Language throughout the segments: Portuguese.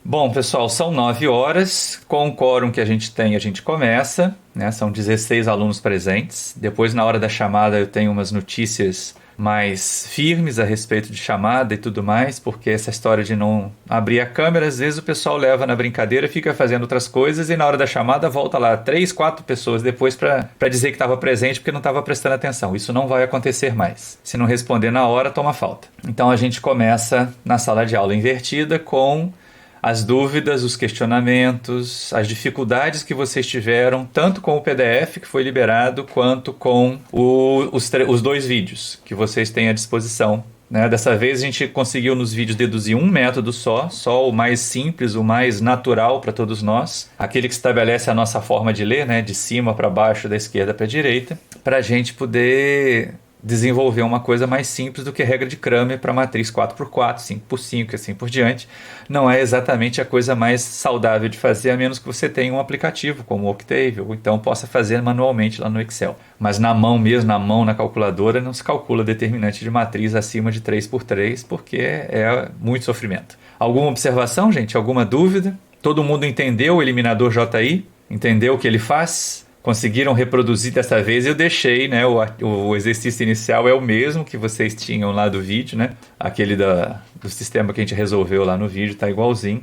Bom, pessoal, são 9 horas. Com o quórum que a gente tem, a gente começa, né? São 16 alunos presentes. Depois, na hora da chamada, eu tenho umas notícias mais firmes a respeito de chamada e tudo mais, porque essa história de não abrir a câmera, às vezes o pessoal leva na brincadeira, fica fazendo outras coisas e na hora da chamada volta lá 3, 4 pessoas depois para dizer que estava presente porque não estava prestando atenção. Isso não vai acontecer mais. Se não responder na hora, toma falta. Então a gente começa na sala de aula invertida com as dúvidas, os questionamentos, as dificuldades que vocês tiveram, tanto com o PDF que foi liberado, quanto com os 2 vídeos que vocês têm à disposição. Né? Dessa vez a gente conseguiu nos vídeos deduzir um método só o mais simples, o mais natural para todos nós, aquele que estabelece a nossa forma de ler, né? De cima para baixo, da esquerda para a direita, para a gente poder desenvolver uma coisa mais simples do que a regra de Cramer para matriz 4x4, 5x5 e assim por diante. Não é exatamente a coisa mais saudável de fazer, a menos que você tenha um aplicativo como o Octave, ou então possa fazer manualmente lá no Excel. Mas na mão mesmo, na calculadora, não se calcula determinante de matriz acima de 3x3, porque é muito sofrimento. Alguma observação, gente? Alguma dúvida? Todo mundo entendeu o eliminador JI? Entendeu o que ele faz? Conseguiram reproduzir dessa vez? Eu deixei, né? O exercício inicial é o mesmo que vocês tinham lá do vídeo, né? Aquele do sistema que a gente resolveu lá no vídeo, tá igualzinho.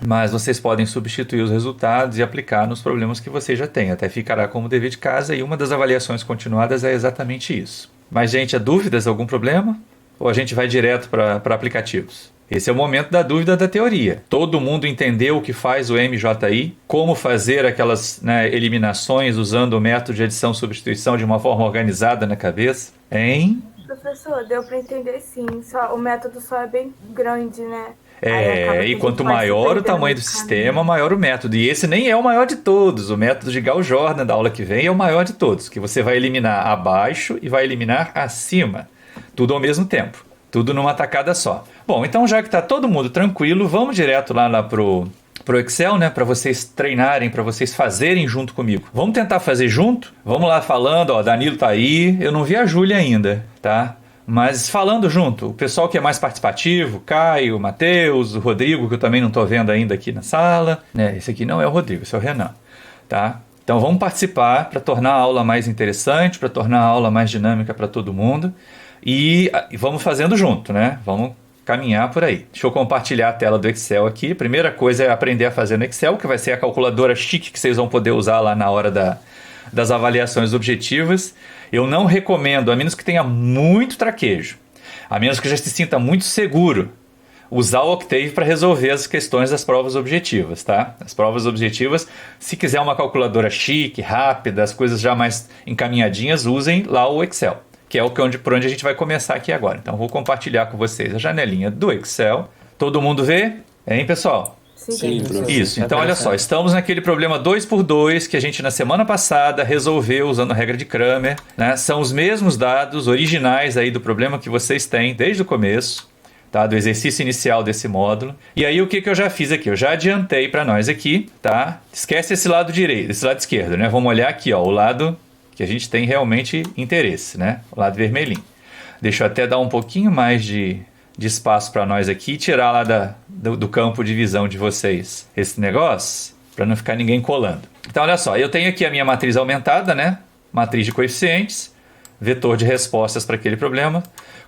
Mas vocês podem substituir os resultados e aplicar nos problemas que vocês já têm. Até ficará como dever de casa e uma das avaliações continuadas é exatamente isso. Mas, gente, há dúvidas? Algum problema? Ou a gente vai direto para aplicativos? Esse é o momento da dúvida da teoria. Todo mundo entendeu o que faz o MJI, como fazer aquelas, né, eliminações usando o método de adição-substituição de uma forma organizada na cabeça? Hein? Professor, deu para entender sim. O método só é bem grande, né? E quanto maior o tamanho do sistema, maior o método. E esse nem é o maior de todos. O método de Gauss Jordan da aula que vem é o maior de todos, que você vai eliminar abaixo e vai eliminar acima. Tudo ao mesmo tempo. Tudo numa tacada só. Bom, então já que está todo mundo tranquilo, vamos direto lá pro Excel, né? Para vocês treinarem, para vocês fazerem junto comigo. Vamos tentar fazer junto? Vamos lá falando, ó, Danilo tá aí. Eu não vi a Júlia ainda, tá? Mas falando junto, o pessoal que é mais participativo, Caio, Matheus, o Rodrigo, que eu também não estou vendo ainda aqui na sala. Né? Esse aqui não é o Rodrigo, esse é o Renan, tá? Então vamos participar para tornar a aula mais interessante, para tornar a aula mais dinâmica para todo mundo. E vamos fazendo junto, né? Vamos caminhar por aí. Deixa eu compartilhar a tela do Excel aqui. Primeira coisa é aprender a fazer no Excel, que vai ser a calculadora chique que vocês vão poder usar lá na hora das avaliações objetivas. Eu não recomendo, a menos que tenha muito traquejo, a menos que já se sinta muito seguro, usar o Octave para resolver as questões das provas objetivas, tá? As provas objetivas, se quiser uma calculadora chique, rápida, as coisas já mais encaminhadinhas, usem lá o Excel, que é por onde a gente vai começar aqui agora. Então, vou compartilhar com vocês a janelinha do Excel. Todo mundo vê? Hein, pessoal? Sim, professor. Isso, então olha só, estamos naquele problema 2x2 que a gente na semana passada resolveu usando a regra de Cramer, né? São os mesmos dados originais aí do problema que vocês têm desde o começo, tá? Do exercício inicial desse módulo. E aí o que eu já fiz aqui? Eu já adiantei para nós aqui, tá? Esquece esse lado direito, esse lado esquerdo, né? Vamos olhar aqui, ó, o lado que a gente tem realmente interesse, né? O lado vermelhinho. Deixa eu até dar um pouquinho mais de espaço para nós aqui e tirar lá do campo de visão de vocês esse negócio, para não ficar ninguém colando. Então, olha só, eu tenho aqui a minha matriz aumentada, né? Matriz de coeficientes, vetor de respostas para aquele problema.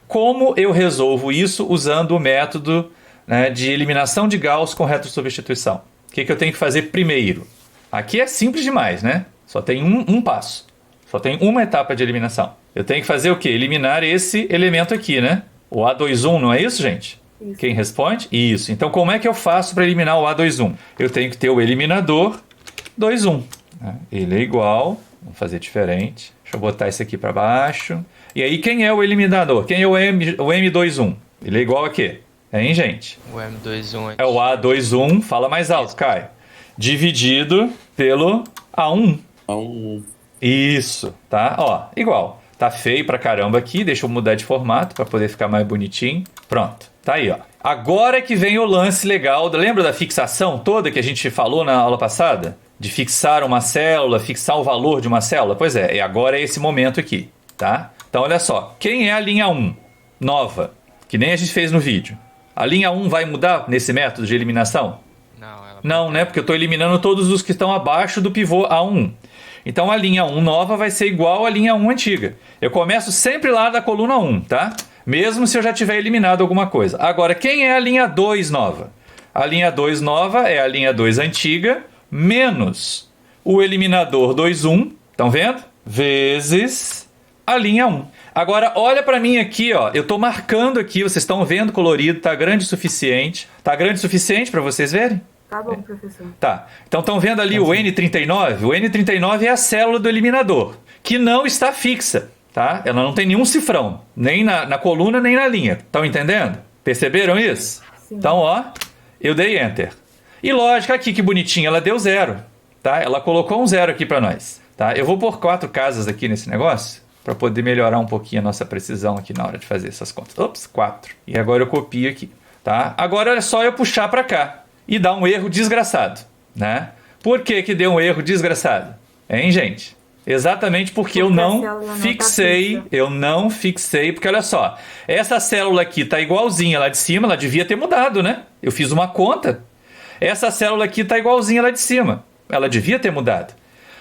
Como eu resolvo isso usando o método, né, de eliminação de Gauss com retrosubstituição? O que eu tenho que fazer primeiro? Aqui é simples demais, né? Só tem um passo. Só tem uma etapa de eliminação. Eu tenho que fazer o quê? Eliminar esse elemento aqui, né? O A21, não é isso, gente? Isso. Quem responde? Isso. Então, como é que eu faço para eliminar o A21? Eu tenho que ter o eliminador 21. Né? Ele é igual. Vamos fazer diferente. Deixa eu botar esse aqui para baixo. E aí, quem é o eliminador? Quem é o M21? Ele é igual a quê? Hein, gente? O M21 É o A21. Fala mais alto, Caio. Dividido pelo A1. Isso, tá? Ó, igual. Tá feio pra caramba aqui, deixa eu mudar de formato pra poder ficar mais bonitinho. Pronto, tá aí, ó. Agora que vem o lance legal, lembra da fixação toda que a gente falou na aula passada? De fixar uma célula, fixar o valor de uma célula? Pois é, e agora é esse momento aqui, tá? Então olha só, quem é a linha 1? Nova, que nem a gente fez no vídeo. A linha 1 vai mudar nesse método de eliminação? Não, né? Porque eu estou eliminando todos os que estão abaixo do pivô A1. Então a linha 1 nova vai ser igual à linha 1 antiga. Eu começo sempre lá da coluna 1, tá? Mesmo se eu já tiver eliminado alguma coisa. Agora, quem é a linha 2 nova? A linha 2 nova é a linha 2 antiga, menos o eliminador 2,1, estão vendo? Vezes a linha 1. Agora, olha para mim aqui, ó. Eu estou marcando aqui, vocês estão vendo colorido, tá grande o suficiente. Tá grande o suficiente para vocês verem? Tá bom, professor. Tá. Então estão vendo ali o N39? O N39 é a célula do eliminador, que não está fixa, tá? Ela não tem nenhum cifrão, nem na coluna, nem na linha. Estão entendendo? Perceberam isso? Sim. Então, ó, eu dei Enter. E lógico, aqui que bonitinho, ela deu 0, tá? Ela colocou um 0 aqui para nós, tá? Eu vou pôr 4 casas aqui nesse negócio, para poder melhorar um pouquinho a nossa precisão aqui na hora de fazer essas contas. Ops, 4. E agora eu copio aqui, tá? Agora é só eu puxar para cá e dar um erro desgraçado, né? Por que que deu um erro desgraçado? Hein, gente? Exatamente porque eu não fixei, porque olha só, essa célula aqui tá igualzinha lá de cima, ela devia ter mudado, né? Eu fiz uma conta. Essa célula aqui tá igualzinha lá de cima, ela devia ter mudado.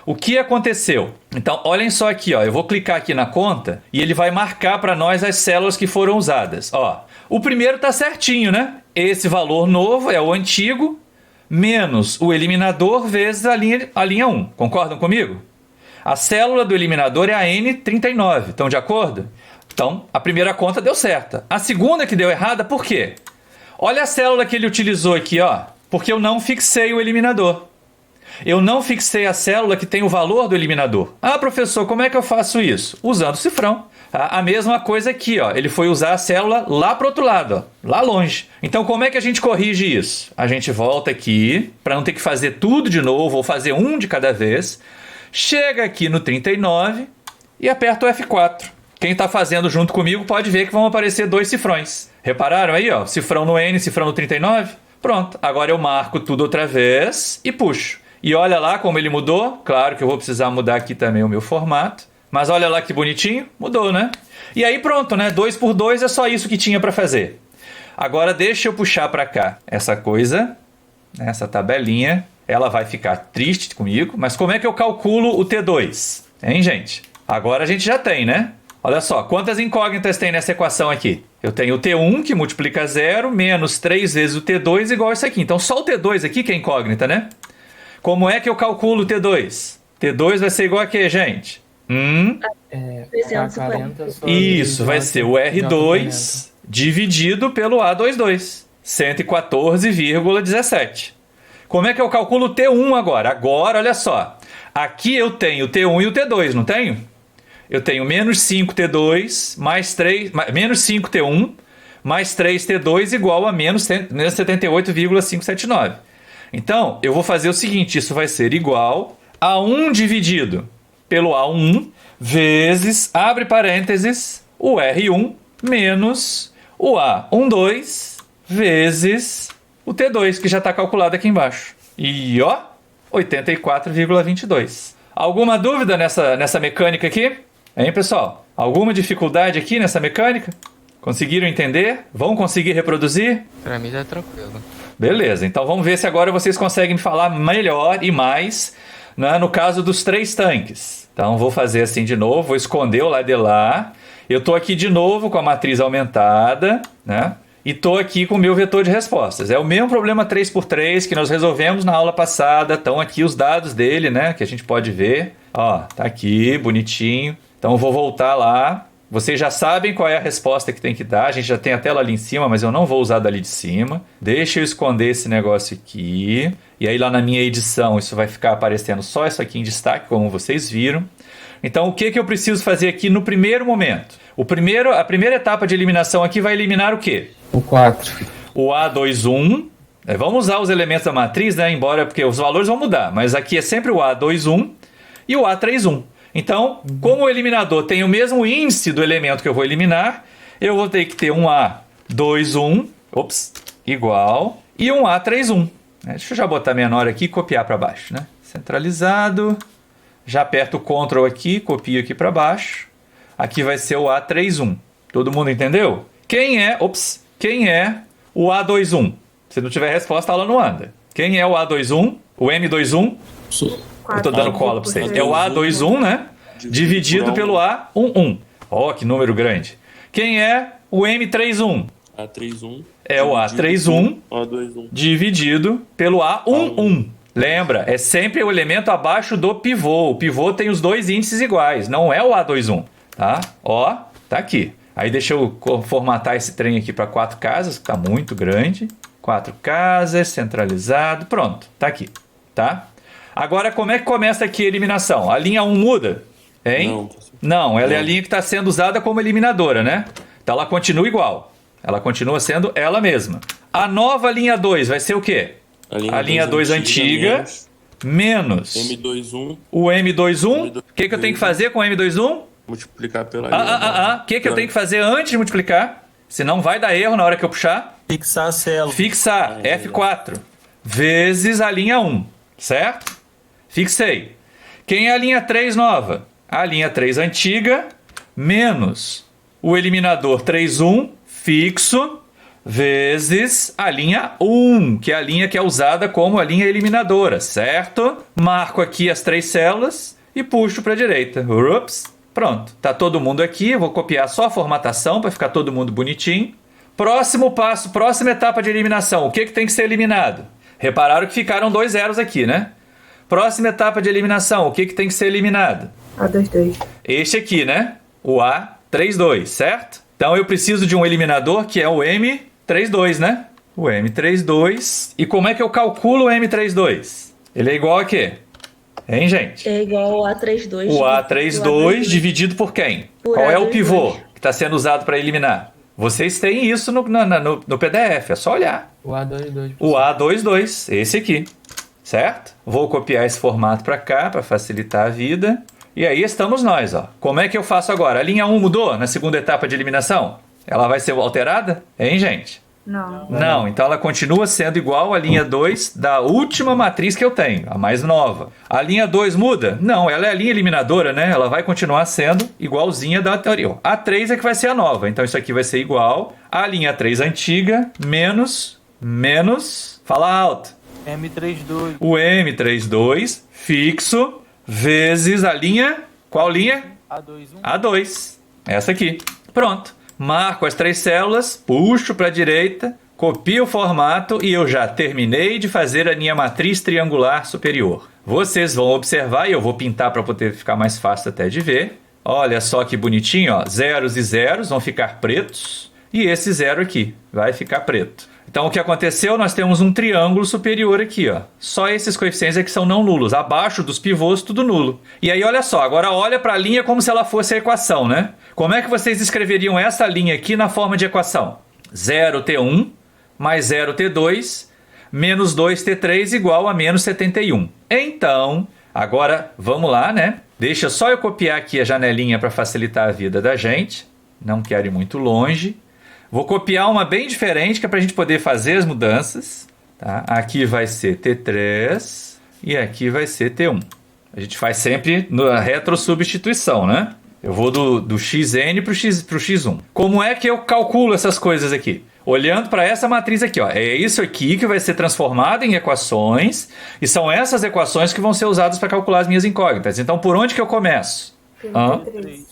O que aconteceu? Então, olhem só aqui, ó. Eu vou clicar aqui na conta e ele vai marcar para nós as células que foram usadas. Ó, o primeiro tá certinho, né? Esse valor novo é o antigo, menos o eliminador vezes a linha 1. Concordam comigo? A célula do eliminador é a N39. Estão de acordo? Então, a primeira conta deu certa. A segunda que deu errada, por quê? Olha a célula que ele utilizou aqui, ó. Porque eu não fixei o eliminador. Eu não fixei a célula que tem o valor do eliminador. Ah, professor, como é que eu faço isso? Usando o cifrão. A mesma coisa aqui, ó. Ele foi usar a célula lá para o outro lado, ó, lá longe. Então, como é que a gente corrige isso? A gente volta aqui, para não ter que fazer tudo de novo, ou fazer um de cada vez. Chega aqui no 39 e aperta o F4. Quem está fazendo junto comigo pode ver que vão aparecer 2 cifrões. Repararam aí, ó? Cifrão no N, cifrão no 39? Pronto. Agora eu marco tudo outra vez e puxo. E olha lá como ele mudou. Claro que eu vou precisar mudar aqui também o meu formato. Mas olha lá que bonitinho. Mudou, né? E aí pronto, né? 2 por 2 é só isso que tinha para fazer. Agora deixa eu puxar para cá essa coisa, essa tabelinha. Ela vai ficar triste comigo. Mas como é que eu calculo o T2? Hein, gente? Agora a gente já tem, né? Olha só, quantas incógnitas tem nessa equação aqui? Eu tenho o T1 que multiplica 0 menos 3 vezes o T2 igual a isso aqui. Então só o T2 aqui que é incógnita, né? Como é que eu calculo o T2? T2 vai ser igual a quê, gente? 340 Isso, vai ser o R2 dividido pelo A22. 114,17. Como é que eu calculo o T1 agora? Agora, olha só. Aqui eu tenho o T1 e o T2, não tenho? Eu tenho menos 5T2 mais 3, menos 5T1 mais 3T2 igual a menos 78,579. Então, eu vou fazer o seguinte, isso vai ser igual a 1 dividido pelo A1 vezes, abre parênteses, o R1 menos o A12 vezes o T2, que já está calculado aqui embaixo. E, ó, 84,22. Alguma dúvida nessa mecânica aqui? Hein, pessoal? Alguma dificuldade aqui nessa mecânica? Conseguiram entender? Vão conseguir reproduzir? Pra mim tá tranquilo. Beleza, então vamos ver se agora vocês conseguem falar melhor e mais, né, no caso dos 3 tanques. Então vou fazer assim de novo, vou esconder o lado de lá. Eu estou aqui de novo com a matriz aumentada, né? E estou aqui com o meu vetor de respostas. É o mesmo problema 3x3 que nós resolvemos na aula passada. Estão aqui os dados dele, né? Que a gente pode ver. Ó, tá aqui, bonitinho. Então eu vou voltar lá. Vocês já sabem qual é a resposta que tem que dar. A gente já tem a tela ali em cima, mas eu não vou usar dali de cima. Deixa eu esconder esse negócio aqui. E aí lá na minha edição isso vai ficar aparecendo só isso aqui em destaque, como vocês viram. Então o que eu preciso fazer aqui no primeiro momento? A primeira etapa de eliminação aqui vai eliminar o quê? O 4. O A21. Vamos usar os elementos da matriz, né? Embora, porque os valores vão mudar. Mas aqui é sempre o A21 e o A31. Então, como o eliminador tem o mesmo índice do elemento que eu vou eliminar, eu vou ter que ter um A21, igual, e um A31. Deixa eu já botar menor aqui e copiar para baixo, né? Centralizado. Já aperto o Ctrl aqui, copio aqui para baixo. Aqui vai ser o A31. Todo mundo entendeu? Quem é o A21? Se não tiver resposta, a aula não anda. Quem é o A21? O M21? Eu tô dando cola pra vocês. É o A21, né? Dividido pelo A11. Ó, que número grande. Quem é o M31? A31. É o A31 A21. dividido pelo A11. Lembra, é sempre o elemento abaixo do pivô. O pivô tem os dois índices iguais, não é o A21, tá? Ó, tá aqui. Aí deixa eu formatar esse trem aqui para 4 casas, que tá muito grande. 4 casas, centralizado, pronto, tá aqui, tá? Agora, como é que começa aqui a eliminação? A linha 1 muda, hein? Não, ela é a linha que está sendo usada como eliminadora, né? Então ela continua igual. Ela continua sendo ela mesma. A nova linha 2 vai ser o quê? A linha 2 antiga menos M21. o M21. O que eu tenho que fazer com o M21? Multiplicar pela linha. O que eu tenho que fazer antes de multiplicar? Senão vai dar erro na hora que eu puxar. Fixar a célula. Fixar, F4, vezes a linha 1, certo? Fixei. Quem é a linha 3 nova? A linha 3 antiga, menos o eliminador 3,1 fixo, vezes a linha 1, que é a linha que é usada como a linha eliminadora, certo? Marco aqui as 3 células e puxo para a direita. Ups, pronto. Tá todo mundo aqui, eu vou copiar só a formatação para ficar todo mundo bonitinho. Próximo passo, próxima etapa de eliminação. O que tem que ser eliminado? Repararam que ficaram 2 zeros aqui, né? Próxima etapa de eliminação. O que tem que ser eliminado? A22. Este aqui, né? O A32, certo? Então eu preciso de um eliminador que é o M32, né? O M32. E como é que eu calculo o M32? Ele é igual a quê? Hein, gente? É igual ao A32. O A32 dividido por quem? Qual é o pivô que está sendo usado para eliminar? Vocês têm isso no PDF, é só olhar. O A22. O A22, esse aqui, certo? Vou copiar esse formato para cá, para facilitar a vida. E aí estamos nós, ó. Como é que eu faço agora? A linha 1 mudou na segunda etapa de eliminação? Ela vai ser alterada? Hein, gente? Não, então ela continua sendo igual à linha 2 da última matriz que eu tenho, a mais nova. A linha 2 muda? Não, ela é a linha eliminadora, né? Ela vai continuar sendo igualzinha da anterior. A 3 é que vai ser a nova, então isso aqui vai ser igual à linha 3 antiga, menos, fala alto. M32. O M32 fixo, vezes a linha, qual linha? A21. A2, essa aqui. Pronto. Marco as 3 células, puxo para a direita, copio o formato e eu já terminei de fazer a minha matriz triangular superior. Vocês vão observar, e eu vou pintar para poder ficar mais fácil até de ver. Olha só que bonitinho, ó. Zeros e zeros vão ficar pretos e esse zero aqui vai ficar preto. Então o que aconteceu? Nós temos um triângulo superior aqui, ó. Só esses coeficientes aqui são não nulos. Abaixo dos pivôs, tudo nulo. E aí, olha só, agora olha para a linha como se ela fosse a equação, né? Como é que vocês escreveriam essa linha aqui na forma de equação? 0T1 mais 0T2 menos 2T3 igual a menos 71. Então, agora vamos lá, né? Deixa só eu copiar aqui a janelinha para facilitar a vida da gente. Não quero ir muito longe. Vou copiar uma bem diferente que é para a gente poder fazer as mudanças. Tá? Aqui vai ser T3 e aqui vai ser T1. A gente faz sempre na retrosubstituição, né? Eu vou do xn para o x1. Como é que eu calculo essas coisas aqui? Olhando para essa matriz aqui, ó. É isso aqui que vai ser transformado em equações e são essas equações que vão ser usadas para calcular as minhas incógnitas. Então, por onde que eu começo? T3.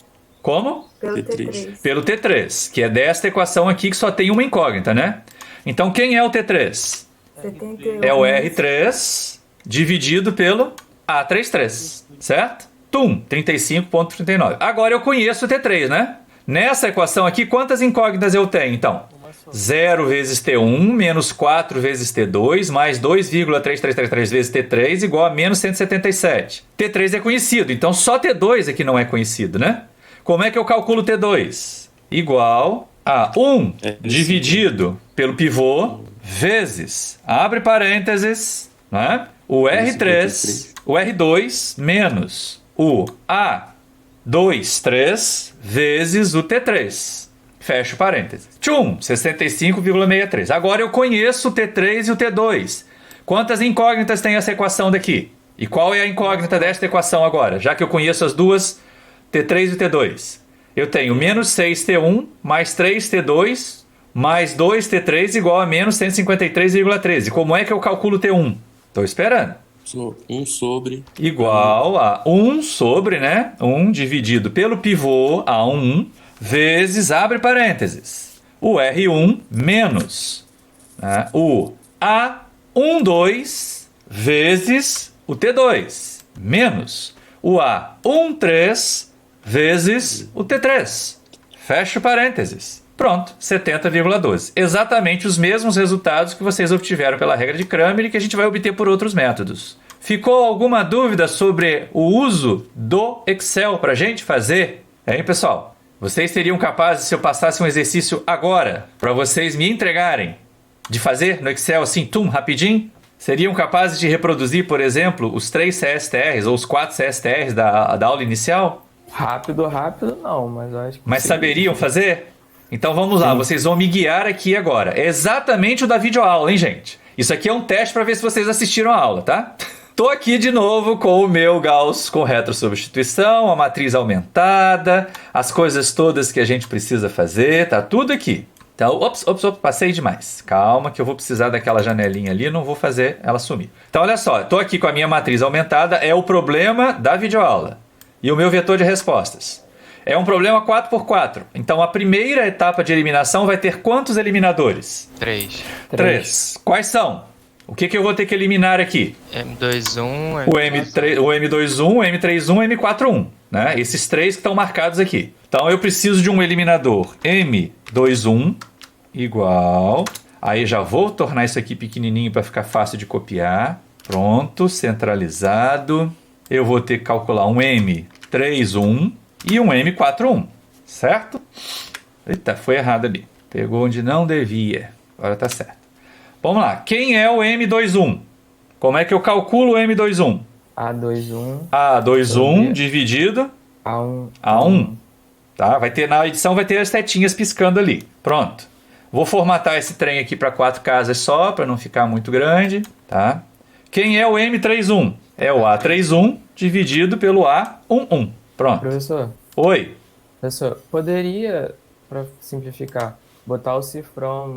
Como? Pelo T3. T3. Pelo T3, que é desta equação aqui que só tem uma incógnita, né? Então, quem é o T3? 71. É o R3 dividido pelo A33, certo? 35,39. Agora eu conheço o T3, né? Nessa equação aqui, quantas incógnitas eu tenho, então? 0 vezes T1 menos 4 vezes T2 mais 2,3333 vezes T3 igual a menos 177. T3 é conhecido, então só T2 é que não é conhecido, né? Como é que eu calculo T2? Igual a 1 dividido pelo pivô vezes, abre parênteses, né? O R3, o R2 menos o A23 vezes o T3. Fecho parênteses. Tchum, 65,63. Agora eu conheço o T3 e o T2. Quantas incógnitas tem essa equação daqui? E qual é a incógnita desta equação agora? Já que eu conheço as duas, T3 e T2. Eu tenho menos 6T1 mais 3T2 mais 2T3 igual a menos 153,13. Como é que eu calculo T1? Tô esperando. 1 sobre... Igual a 1 sobre, né? 1 dividido pelo pivô A1 vezes, abre parênteses, o R1 menos, né, o A12 vezes o T2 menos o A13 vezes o T3. Fecha parênteses. Pronto, 70,12. Exatamente os mesmos resultados que vocês obtiveram pela regra de Cramer e que a gente vai obter por outros métodos. Ficou alguma dúvida sobre o uso do Excel para a gente fazer? Hein, pessoal? Vocês seriam capazes, se eu passasse um exercício agora, para vocês me entregarem, de fazer no Excel assim, rapidinho? Seriam capazes de reproduzir, por exemplo, os 3 CSTRs ou os 4 CSTRs da aula inicial? Rápido não, mas eu acho que... Mas saberiam fazer? Então vamos lá, vocês vão me guiar aqui agora. É exatamente o da videoaula, hein, gente? Isso aqui é um teste para ver se vocês assistiram a aula, tá? Tô aqui de novo com o meu Gauss com retrosubstituição, a matriz aumentada, as coisas todas que a gente precisa fazer, tá tudo aqui. Então, ops, passei demais. Calma que eu vou precisar daquela janelinha ali, não vou fazer ela sumir. Então, olha só, tô aqui com a minha matriz aumentada, é o problema da videoaula. E o meu vetor de respostas. É um problema 4x4. Então, a primeira etapa de eliminação vai ter quantos eliminadores? 3. Quais são? O que eu vou ter que eliminar aqui? M21, O M21, o M31, o M41. Né? Esses 3 que estão marcados aqui. Então, eu preciso de um eliminador M21 igual... Aí já vou tornar isso aqui pequenininho para ficar fácil de copiar. Pronto, centralizado. Eu vou ter que calcular um M31 e um M41, certo? Eita, foi errado ali. Pegou onde não devia. Agora tá certo. Vamos lá. Quem é o M21? Como é que eu calculo o M21? A21 dividido A1. Tá? Vai ter, na edição vai ter as setinhas piscando ali. Pronto. Vou formatar esse trem aqui para 4 casas só, para não ficar muito grande. Tá? Quem é o M31? É o A31 dividido pelo A11. Pronto. Professor. Oi. Professor, poderia, para simplificar, botar o cifrão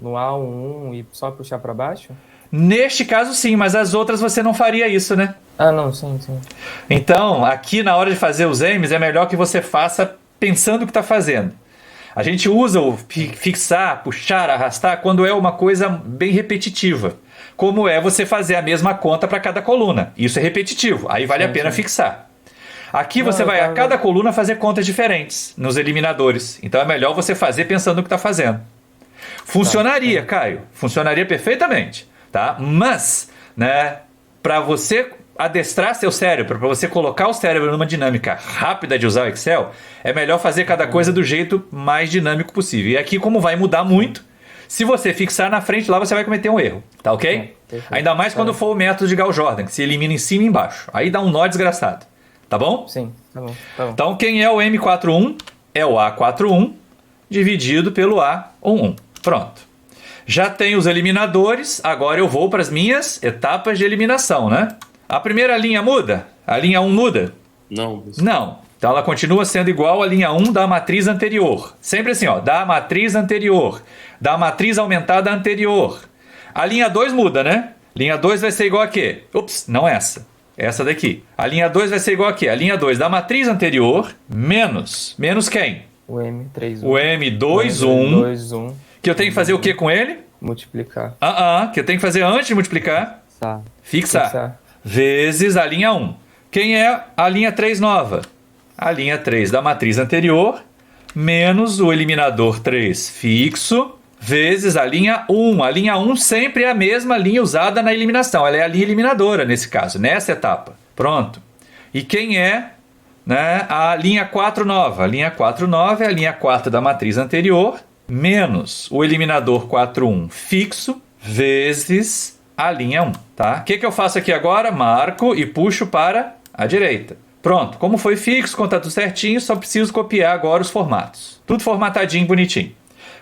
no A11 e só puxar para baixo? Neste caso sim, mas as outras você não faria isso, né? Ah, não, sim. Então, aqui na hora de fazer os M's, é melhor que você faça pensando o que está fazendo. A gente usa o fixar, puxar, arrastar quando é uma coisa bem repetitiva. Como é você fazer a mesma conta para cada coluna. Isso é repetitivo, aí vale a pena fixar. Aqui você vai a cada coluna fazer contas diferentes nos eliminadores. Então é melhor você fazer pensando no que está fazendo. Funcionaria, Caio. Funcionaria perfeitamente. Tá? Mas, né, para você adestrar seu cérebro, para você colocar o cérebro numa dinâmica rápida de usar o Excel, é melhor fazer cada coisa do jeito mais dinâmico possível. E aqui, como vai mudar muito, se você fixar na frente lá, você vai cometer um erro. Tá ok? Ainda mais quando for o método de Gauss-Jordan, que se elimina em cima e embaixo. Aí dá um nó desgraçado. Tá bom? Sim, tá bom. Então, quem é o M41? É o A41 dividido pelo A11. Pronto. Já tenho os eliminadores, agora eu vou para as minhas etapas de eliminação, né? A primeira linha muda? A linha 1 muda? Não. Não. Então ela continua sendo igual à linha 1 da matriz anterior. Sempre assim, ó, da matriz anterior, da matriz aumentada anterior. A linha 2 muda, né? Linha 2 vai ser igual a quê? Ups, não essa. Essa daqui. A linha 2 vai ser igual a quê? A linha 2 da matriz anterior menos. Menos quem? O M31. O M21. Que eu tenho que fazer o que com ele? Multiplicar. Que eu tenho que fazer antes de multiplicar? Fixar. Vezes a linha 1. Quem é a linha 3 nova? A linha 3 da matriz anterior menos o eliminador 3 fixo vezes a linha 1. A linha 1 sempre é a mesma linha usada na eliminação. Ela é a linha eliminadora nesse caso, nessa etapa. Pronto. E quem é, né, a linha 4 nova? A linha 4 nova é a linha 4 da matriz anterior menos o eliminador 4,1 fixo vezes a linha 1. Tá? O que eu faço aqui agora? Marco e puxo para a direita. Pronto. Como foi fixo, conta tudo certinho, só preciso copiar agora os formatos. Tudo formatadinho, bonitinho.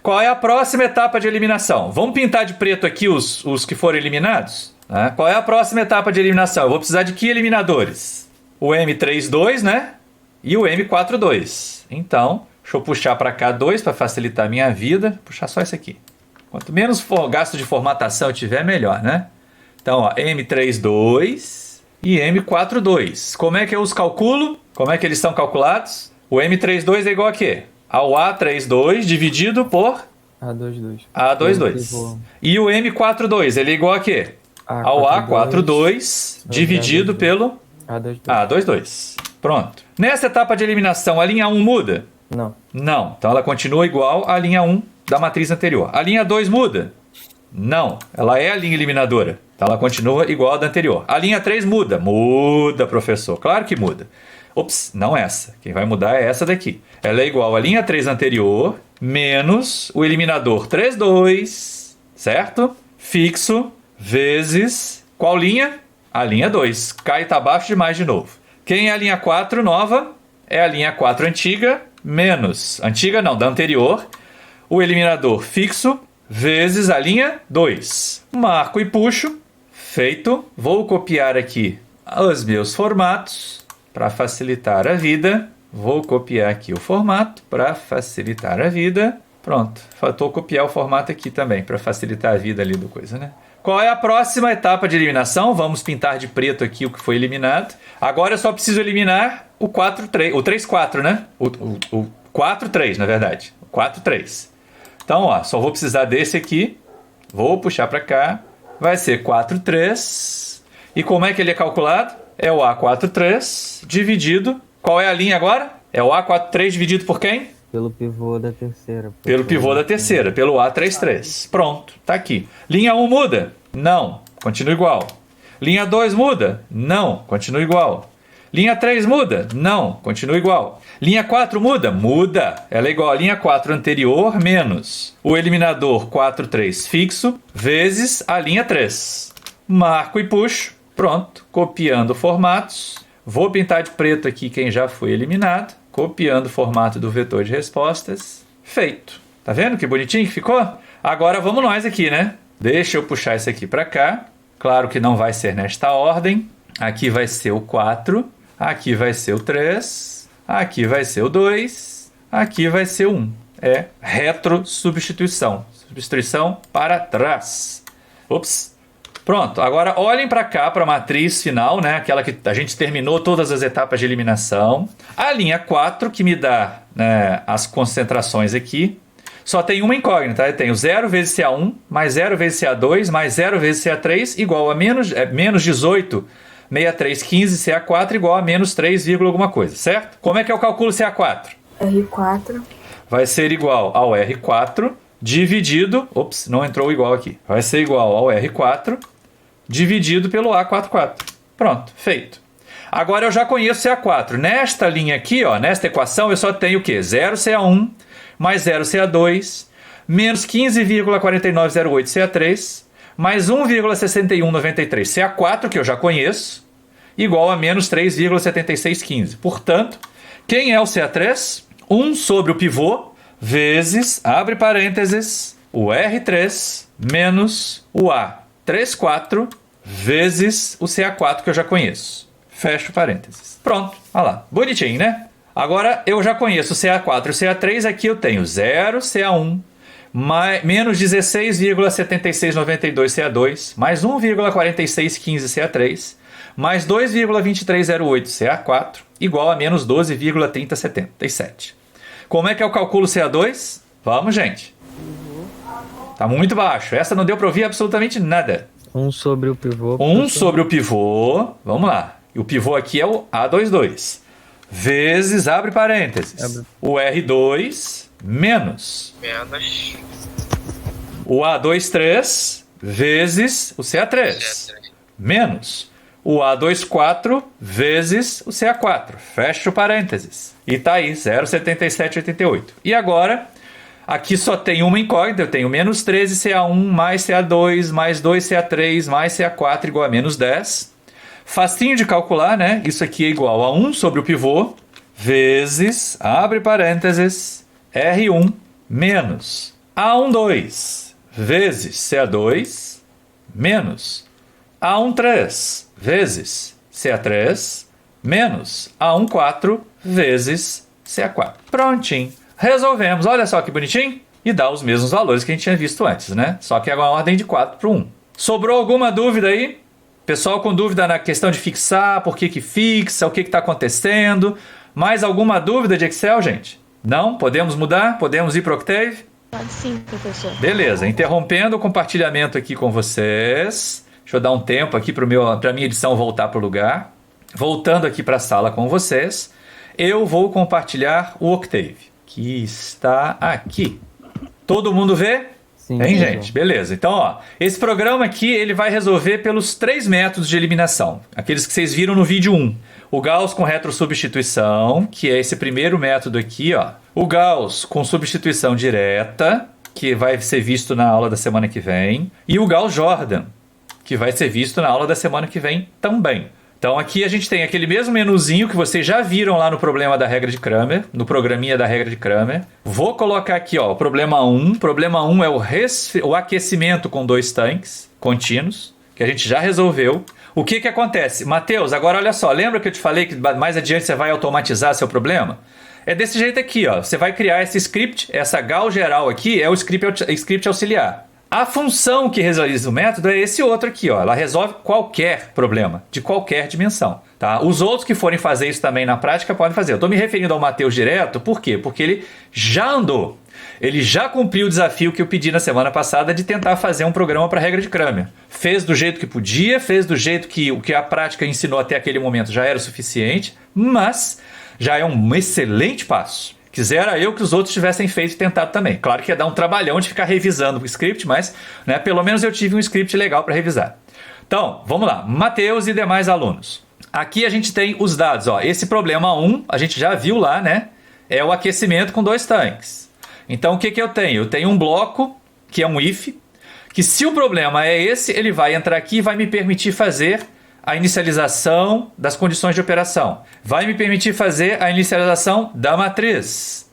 Qual é a próxima etapa de eliminação? Vamos pintar de preto aqui os que foram eliminados? Né? Qual é a próxima etapa de eliminação? Eu vou precisar de que eliminadores? O M32, né? E o M42. Então, Deixa eu puxar para cá 2 para facilitar a minha vida. Puxar só esse aqui. Quanto menos gasto de formatação eu tiver, melhor, né? Então, ó, M32 e M42. Como é que eu os calculo? Como é que eles são calculados? O M32 é igual a quê? Ao A32 dividido por A22. A22. E o M42, ele é igual a quê? Ao A42 dividido pelo A22. A22. Pronto. Nessa etapa de eliminação, a linha 1 muda? Não. Não. Então ela continua igual à linha 1 da matriz anterior. A linha 2 muda? Não. Ela é a linha eliminadora. Então ela continua igual à da anterior. A linha 3 muda? Muda, professor. Claro que muda. Ops, não essa. Quem vai mudar é essa daqui. Ela é igual à linha 3 anterior menos o eliminador 32, certo? Fixo, vezes... Qual linha? A linha 2. Cai e tá abaixo demais de novo. Quem é a linha 4 nova? É a linha 4 antiga menos... Antiga não, da anterior. O eliminador fixo vezes a linha 2. Marco e puxo. Feito. Vou copiar aqui os meus formatos para facilitar a vida. Vou copiar aqui o formato para facilitar a vida. Pronto. Faltou copiar o formato aqui também para facilitar a vida ali do coisa, né? Qual é a próxima etapa de eliminação? Vamos pintar de preto aqui o que foi eliminado. Agora eu só preciso eliminar o 4-3, o 3-4, né? O 4-3, na verdade. O 4-3. Então, ó, só vou precisar desse aqui. Vou puxar para cá. Vai ser 4-3. E como é que ele é calculado? É o A43 dividido... Qual é a linha agora? É o A43 dividido por quem? Pelo pivô da terceira. Pelo pivô da terceira, pelo A33. Pronto, tá aqui. Linha 1 muda? Não, continua igual. Linha 2 muda? Não, continua igual. Linha 3 muda? Não, continua igual. Linha 4 muda? Muda. Ela é igual a linha 4 anterior menos o eliminador 43 fixo vezes a linha 3. Marco e puxo. Pronto, copiando formatos. Vou pintar de preto aqui quem já foi eliminado. Copiando o formato do vetor de respostas. Feito. Tá vendo que bonitinho que ficou? Agora vamos nós aqui, né? Deixa eu puxar isso aqui para cá. Claro que não vai ser nesta ordem. Aqui vai ser o 4. Aqui vai ser o 3. Aqui vai ser o 2. Aqui vai ser o 1. É retrosubstituição. Substituição para trás. Ops. Pronto, agora olhem para cá, para a matriz final, né? Aquela que a gente terminou todas as etapas de eliminação. A linha 4, que me dá, né, as concentrações aqui, só tem uma incógnita. Eu tenho 0 vezes CA1, mais 0 vezes CA2, mais 0 vezes CA3, igual a menos 18, 63, 15, CA4, igual a menos 3, alguma coisa, certo? Como é que eu calculo CA4? R4. Vai ser igual ao R4 dividido... Ops, não entrou igual aqui. Vai ser igual ao R4... dividido pelo A44. Pronto, feito. Agora eu já conheço CA4. Nesta linha aqui, ó, nesta equação, eu só tenho o quê? 0 CA1 mais 0 CA2 menos 15,4908 CA3 mais 1,6193 CA4, que eu já conheço, igual a menos 3,7615. Portanto, quem é o CA3? 1 sobre o pivô vezes, abre parênteses, o R3 menos o A34 vezes o CA4 que eu já conheço. Fecho parênteses. Pronto, olha lá. Bonitinho, né? Agora eu já conheço o CA4 e o CA3. Aqui eu tenho 0 CA1 mais, menos 16,7692 CA2 mais 1,4615 CA3 mais 2,2308 CA4 igual a menos 12,3077. Como é que eu calculo CA2? Vamos, gente. Tá muito baixo. Essa não deu para ouvir absolutamente nada. 1 sobre o pivô. 1 sobre o pivô. Vamos lá. E o pivô aqui é o A22. Vezes, abre parênteses, o R2 menos o A23 vezes o CA3 menos o A24 vezes o CA4. Fecha o parênteses. E tá aí, 0,7788. E agora... Aqui só tem uma incógnita, eu tenho menos 13 CA1 mais CA2 mais 2 CA3 mais CA4 igual a menos 10. Facinho de calcular, né? Isso aqui é igual a 1 sobre o pivô vezes, abre parênteses, R1 menos A12 vezes CA2 menos A13 vezes CA3 menos A14 vezes CA4. Prontinho. Resolvemos, olha só que bonitinho. E dá os mesmos valores que a gente tinha visto antes, né? Só que é uma ordem de 4 para 1. Sobrou alguma dúvida aí? Pessoal com dúvida na questão de fixar, por que fixa, o que está acontecendo? Mais alguma dúvida de Excel, gente? Não? Podemos mudar? Podemos ir para o Octave? Pode sim, professor. Beleza, interrompendo o compartilhamento aqui com vocês. Deixa eu dar um tempo aqui para a minha edição voltar para o lugar. Voltando aqui para a sala com vocês, eu vou compartilhar o Octave, que está aqui. Todo mundo vê? Sim, Hein, sim, gente? Beleza. Então, ó, esse programa aqui, ele vai resolver pelos 3 métodos de eliminação. Aqueles que vocês viram no vídeo 1. O Gauss com retrosubstituição, que é esse primeiro método aqui, ó. O Gauss com substituição direta, que vai ser visto na aula da semana que vem. E o Gauss-Jordan, que vai ser visto na aula da semana que vem também. Então aqui a gente tem aquele mesmo menuzinho que vocês já viram lá no problema da regra de Cramer, no programinha da regra de Cramer. Vou colocar aqui, ó, o problema 1. Problema 1 é o aquecimento com 2 tanques contínuos, que a gente já resolveu. O que acontece? Mateus, agora olha só, lembra que eu te falei que mais adiante você vai automatizar seu problema? É desse jeito aqui, ó. Você vai criar esse script, essa Gauss geral aqui é o script auxiliar. A função que realiza o método é esse outro aqui, ó. Ela resolve qualquer problema, de qualquer dimensão. Tá? Os outros que forem fazer isso também na prática podem fazer. Eu estou me referindo ao Mateus direto, por quê? Porque ele já andou. Ele já cumpriu o desafio que eu pedi na semana passada de tentar fazer um programa para a regra de Cramer. Fez do jeito que podia, fez do jeito que o que a prática ensinou até aquele momento já era o suficiente, mas já é um excelente passo. Quisera eu que os outros tivessem feito e tentado também. Claro que ia dar um trabalhão de ficar revisando o script, mas né, pelo menos eu tive um script legal para revisar. Então, vamos lá. Mateus e demais alunos. Aqui a gente tem os dados. Ó. Esse problema 1, a gente já viu lá, né? É o aquecimento com 2 tanques. Então, o que eu tenho? Eu tenho um bloco, que é um if, que se o problema é esse, ele vai entrar aqui e vai me permitir fazer a inicialização das condições de operação. Vai me permitir fazer a inicialização da matriz.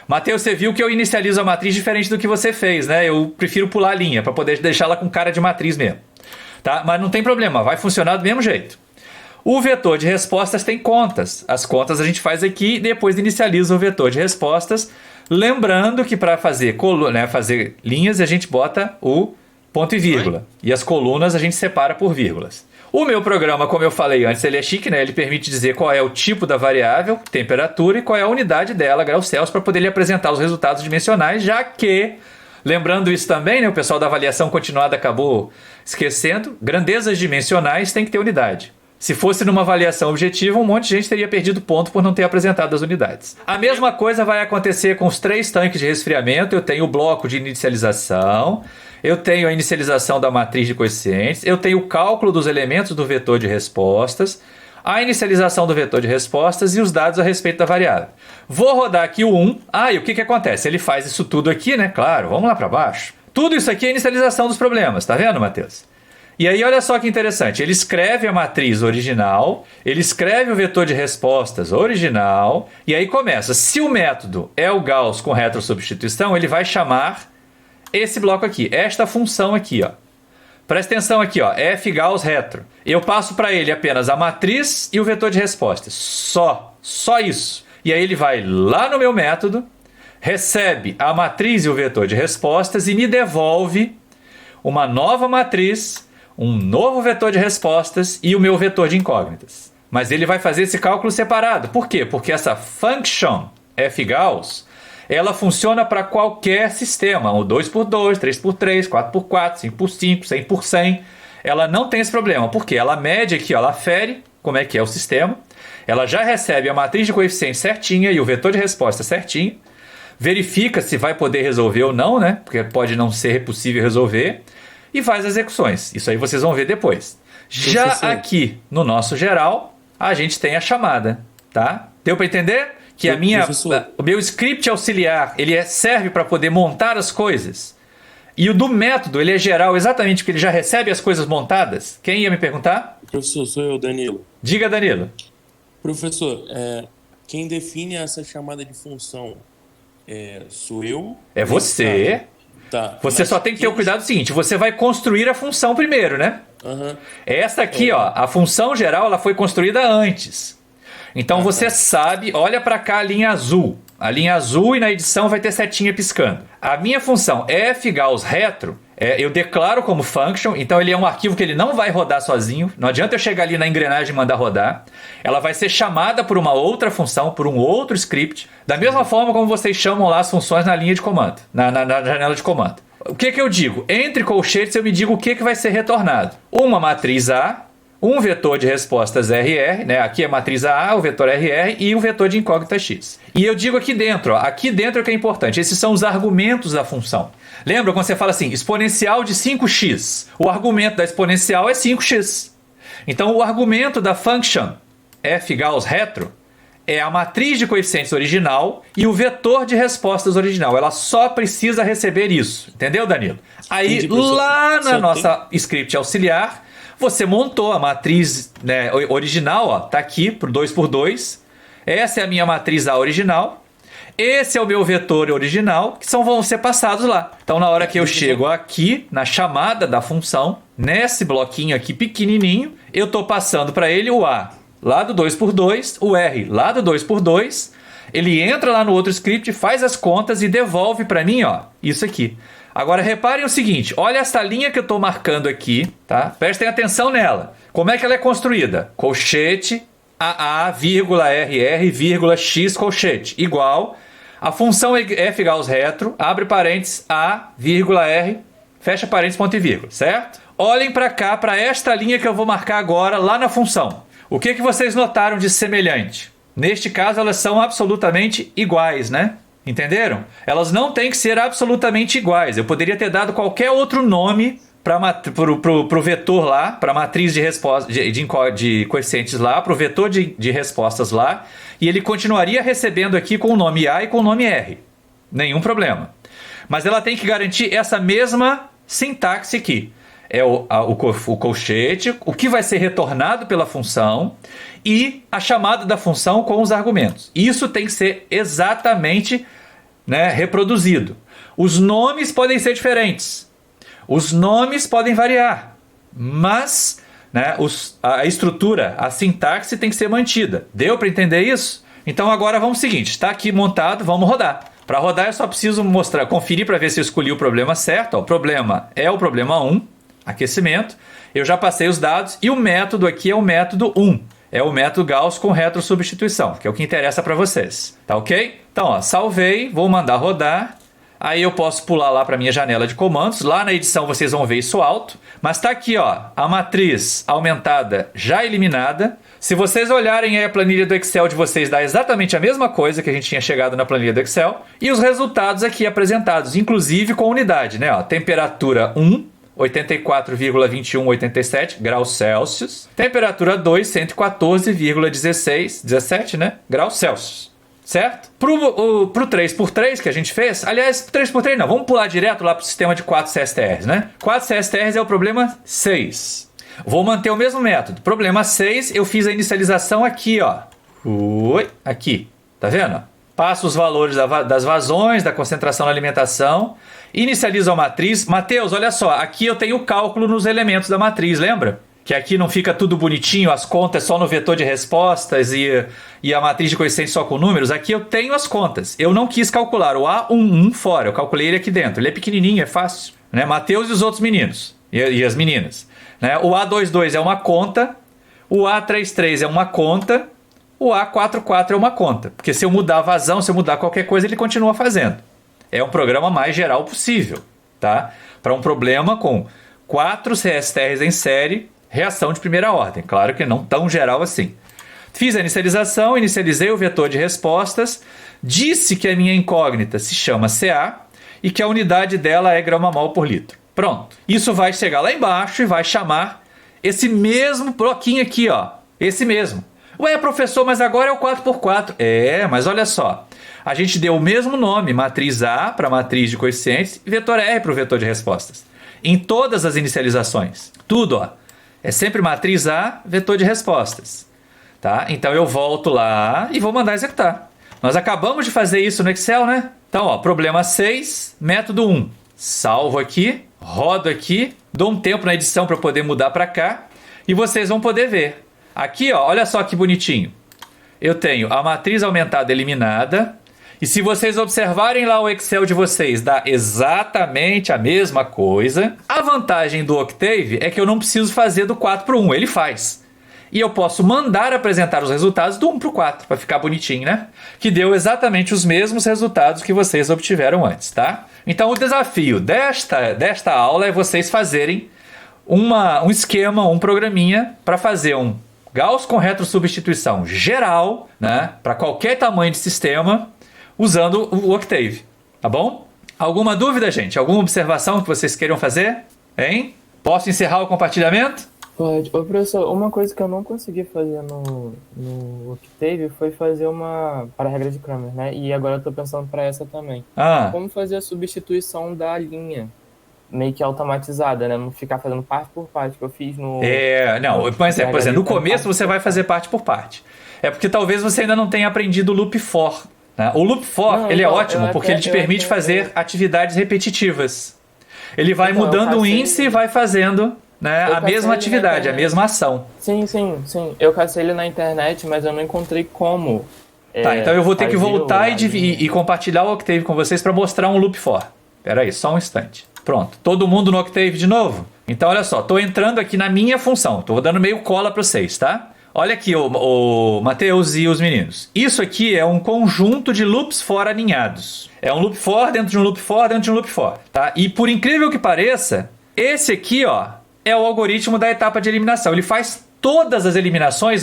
Mateus, você viu que eu inicializo a matriz diferente do que você fez, né? Eu prefiro pular a linha para poder deixá-la com cara de matriz mesmo. Tá? Mas não tem problema, vai funcionar do mesmo jeito. O vetor de respostas tem contas. As contas a gente faz aqui e depois inicializa o vetor de respostas. Lembrando que para fazer linhas a gente bota o ponto e vírgula. E as colunas a gente separa por vírgulas. O meu programa, como eu falei antes, ele é chique, né? Ele permite dizer qual é o tipo da variável, temperatura, e qual é a unidade dela, graus Celsius, para poder lhe apresentar os resultados dimensionais, já que, lembrando isso também, né? O pessoal da avaliação continuada acabou esquecendo, grandezas dimensionais tem que ter unidade. Se fosse numa avaliação objetiva, um monte de gente teria perdido ponto por não ter apresentado as unidades. A mesma coisa vai acontecer com os 3 tanques de resfriamento. Eu tenho o bloco de inicialização, eu tenho a inicialização da matriz de coeficientes, eu tenho o cálculo dos elementos do vetor de respostas, a inicialização do vetor de respostas e os dados a respeito da variável. Vou rodar aqui o 1. E o que acontece? Ele faz isso tudo aqui, né? Claro, vamos lá para baixo. Tudo isso aqui é a inicialização dos problemas, tá vendo, Matheus? E aí, olha só que interessante, ele escreve a matriz original, ele escreve o vetor de respostas original, e aí começa. Se o método é o Gauss com retrosubstituição, ele vai chamar esse bloco aqui, esta função aqui, ó. Presta atenção aqui, ó, f Gauss retro. Eu passo para ele apenas a matriz e o vetor de respostas, só isso. E aí ele vai lá no meu método, recebe a matriz e o vetor de respostas e me devolve uma nova matriz, um novo vetor de respostas e o meu vetor de incógnitas. Mas ele vai fazer esse cálculo separado. Por quê? Porque essa function f-Gauss, ela funciona para qualquer sistema. O 2x2, 3x3, 4x4, 5x5, 100x100. Ela não tem esse problema. Porque ela mede aqui, ela afere como é que é o sistema. Ela já recebe a matriz de coeficientes certinha e o vetor de resposta certinho. Verifica se vai poder resolver ou não, né? Porque pode não ser possível resolver. E faz as execuções. Isso aí vocês vão ver depois. Já aqui no nosso geral, a gente tem a chamada, tá? Deu para entender? Que o meu script auxiliar, ele serve para poder montar as coisas. E o do método, ele é geral exatamente porque ele já recebe as coisas montadas. Quem ia me perguntar? Professor, sou eu, Danilo. Diga, Danilo. Professor, quem define essa chamada de função sou eu? É você. Tá, você só tem que ter o cuidado do seguinte, você vai construir a função primeiro, né? Esta aqui, ó, a função geral, ela foi construída antes. Então você sabe, olha para cá a linha azul. A linha azul e na edição vai ter setinha piscando. A minha função fgauss retro, eu declaro como function, então ele é um arquivo que ele não vai rodar sozinho. Não adianta eu chegar ali na engrenagem e mandar rodar. Ela vai ser chamada por uma outra função, por um outro script, da mesma forma como vocês chamam lá as funções na linha de comando, na janela de comando. O que eu digo? Entre colchetes eu me digo o que vai ser retornado. Uma matriz A, um vetor de respostas RR, né? Aqui é matriz A, o vetor RR e o vetor de incógnita X. E eu digo aqui dentro, ó, aqui dentro é que é importante, esses são os argumentos da função. Lembra quando você fala assim, exponencial de 5x? O argumento da exponencial é 5x. Então o argumento da function fgauss retro é a matriz de coeficientes original e o vetor de respostas original. Ela só precisa receber isso. Entendeu, Danilo? Aí Entendi, professor. lá na Só nossa script auxiliar, você montou a matriz, né, original, ó, tá aqui pro 2x2. Essa é a minha matriz A original. Esse é o meu vetor original, que vão ser passados lá. Então, na hora que eu chego aqui, na chamada da função, nesse bloquinho aqui pequenininho, eu estou passando para ele o A lá do 2x2, o R lá do 2x2. Ele entra lá no outro script, faz as contas e devolve para mim, ó, isso aqui. Agora, reparem o seguinte, olha essa linha que eu estou marcando aqui, tá? Prestem atenção nela. Como é que ela é construída? Colchete, AA, vírgula, RR, vírgula, X, colchete, igual a função fgauss retro, abre parênteses, A, vírgula, R, fecha parênteses, ponto e vírgula, certo? Olhem para cá, para esta linha que eu vou marcar agora, lá na função. O que vocês notaram de semelhante? Neste caso, elas são absolutamente iguais, né? Entenderam? Elas não têm que ser absolutamente iguais. Eu poderia ter dado qualquer outro nome para o vetor lá, para a matriz de, resposta, de coeficientes lá, para o vetor de respostas lá, e ele continuaria recebendo aqui com o nome A e com o nome R. Nenhum problema. Mas ela tem que garantir essa mesma sintaxe aqui. É o colchete, o que vai ser retornado pela função e a chamada da função com os argumentos. Isso tem que ser exatamente, né, reproduzido. Os nomes podem ser diferentes. Os nomes podem variar, mas, né, a estrutura, a sintaxe tem que ser mantida. Deu para entender isso? Então agora vamos ao seguinte, está aqui montado, vamos rodar. Para rodar eu só preciso conferir para ver se eu escolhi o problema certo. Ó, o problema é o problema 1, aquecimento. Eu já passei os dados e o método aqui é o método 1. É o método Gauss com retrosubstituição, que é o que interessa para vocês. Tá ok? Então, ó, salvei, vou mandar rodar. Aí eu posso pular lá para minha janela de comandos. Lá na edição vocês vão ver isso alto. Mas está aqui, ó, a matriz aumentada já eliminada. Se vocês olharem aí a planilha do Excel de vocês, dá exatamente a mesma coisa que a gente tinha chegado na planilha do Excel. E os resultados aqui apresentados, inclusive com unidade, né? Ó, temperatura 1, 84,2187 graus Celsius. Temperatura 2, 114,16, 17, né? Graus Celsius. Certo? Pro 3x3 que a gente fez, aliás, 3x3 não, vamos pular direto lá para o sistema de 4 CSTRs, né? 4 CSTRs é o problema 6. Vou manter o mesmo método. Problema 6, eu fiz a inicialização aqui, ó. Aqui, tá vendo? Passo os valores das vazões, da concentração na alimentação, inicializo a matriz. Mateus, olha só, aqui eu tenho o cálculo nos elementos da matriz, lembra? Que aqui não fica tudo bonitinho, as contas só no vetor de respostas e a matriz de coeficientes só com números. Aqui eu tenho as contas. Eu não quis calcular o A11 fora, eu calculei ele aqui dentro. Ele é pequenininho, é fácil. Né? Mateus e os outros meninos e as meninas. Né? O A22 é uma conta, o A33 é uma conta, o A44 é uma conta. Porque se eu mudar a vazão, se eu mudar qualquer coisa, ele continua fazendo. É um programa mais geral possível. Tá? Para um problema com 4 CSTRs em série, reação de primeira ordem, claro que não tão geral assim. Fiz a inicialização, inicializei o vetor de respostas, disse que a minha incógnita se chama CA e que a unidade dela é grama-mol por litro. Pronto. Isso vai chegar lá embaixo e vai chamar esse mesmo bloquinho aqui, ó. Esse mesmo. Ué, professor, mas agora é o 4x4. É, mas olha só. A gente deu o mesmo nome, matriz A para matriz de coeficientes e vetor R para o vetor de respostas. Em todas as inicializações. Tudo, ó. É sempre matriz A, vetor de respostas. Tá? Então eu volto lá e vou mandar executar. Nós acabamos de fazer isso no Excel, né? Então, ó, problema 6, método 1. Salvo aqui, rodo aqui, dou um tempo na edição para poder mudar para cá e vocês vão poder ver. Aqui, ó, olha só que bonitinho. Eu tenho a matriz aumentada eliminada E se vocês observarem lá o Excel de vocês, dá exatamente a mesma coisa. A vantagem do Octave é que eu não preciso fazer do 4 para o 1, ele faz. E eu posso mandar apresentar os resultados do 1 para o 4, para ficar bonitinho, né? Que deu exatamente os mesmos resultados que vocês obtiveram antes, tá? Então o desafio desta aula é vocês fazerem um esquema, um programinha para fazer um Gauss com retrosubstituição geral, né? Para qualquer tamanho de sistema, usando o Octave, tá bom? Alguma dúvida, gente? Alguma observação que vocês queiram fazer? Hein? Posso encerrar o compartilhamento? Pode. Ô, professor, uma coisa que eu não consegui fazer no Octave foi fazer para a regra de Cramer, né? E agora eu tô pensando para essa também. Como fazer a substituição da linha? Meio que automatizada, né? Não ficar fazendo parte por parte, que eu fiz no... Mas por exemplo, no começo você vai fazer parte por parte. É porque talvez você ainda não tenha aprendido o loop for. Né? O loop for, ele é ótimo, porque ele te permite fazer atividades repetitivas. Ele vai mudando o índice e vai fazendo... Né? A mesma atividade, a mesma ação. Sim. Eu cacei ele na internet, mas eu não encontrei como. Tá, então eu vou ter que voltar e compartilhar o Octave com vocês para mostrar um loop for. Espera aí, só um instante. Pronto, todo mundo no Octave de novo? Então olha só, estou entrando aqui na minha função, estou dando meio cola para vocês, tá? Olha aqui, o Matheus e os meninos. Isso aqui é um conjunto de loops for alinhados. É um loop for dentro de um loop for dentro de um loop for, tá? E por incrível que pareça, esse aqui, ó, é o algoritmo da etapa de eliminação. Ele faz todas as eliminações,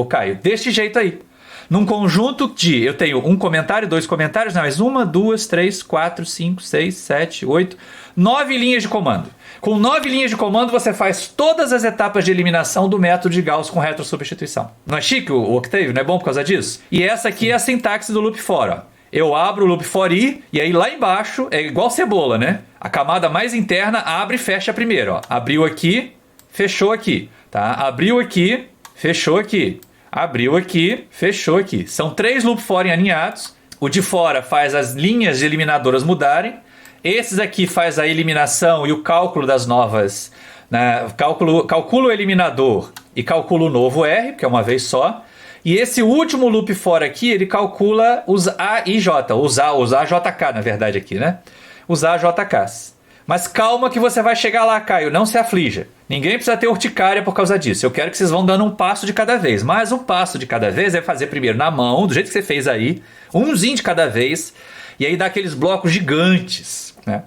Caio, deste jeito aí. Num conjunto de... Eu tenho um comentário, 2 comentários, não, mas 1, 2, 3, 4, 5, 6, 7, 8, 9 linhas de comando. Com 9 linhas de comando, você faz todas as etapas de eliminação do método de Gauss com retrosubstituição. Não é chique o Octave? Não é bom por causa disso? E essa aqui é a sintaxe do loop for, ó. Eu abro o loop for i, e aí lá embaixo é igual cebola, né? A camada mais interna abre e fecha primeiro, ó. Abriu aqui, fechou aqui, tá? Abriu aqui, fechou aqui. Abriu aqui, fechou aqui. São 3 loop for alinhados. O de fora faz as linhas eliminadoras mudarem. Esses aqui faz a eliminação e o cálculo das novas, né? Calculo o eliminador e calculo o novo R, que é uma vez só. E esse último loop for aqui, ele calcula os A e J, os AJK, na verdade, aqui, né? Os AJKs. Mas calma que você vai chegar lá, Caio, não se aflija. Ninguém precisa ter urticária por causa disso. Eu quero que vocês vão dando um passo de cada vez. Mas um passo de cada vez é fazer primeiro na mão, do jeito que você fez aí, umzinho de cada vez, e aí dá aqueles blocos gigantes, né?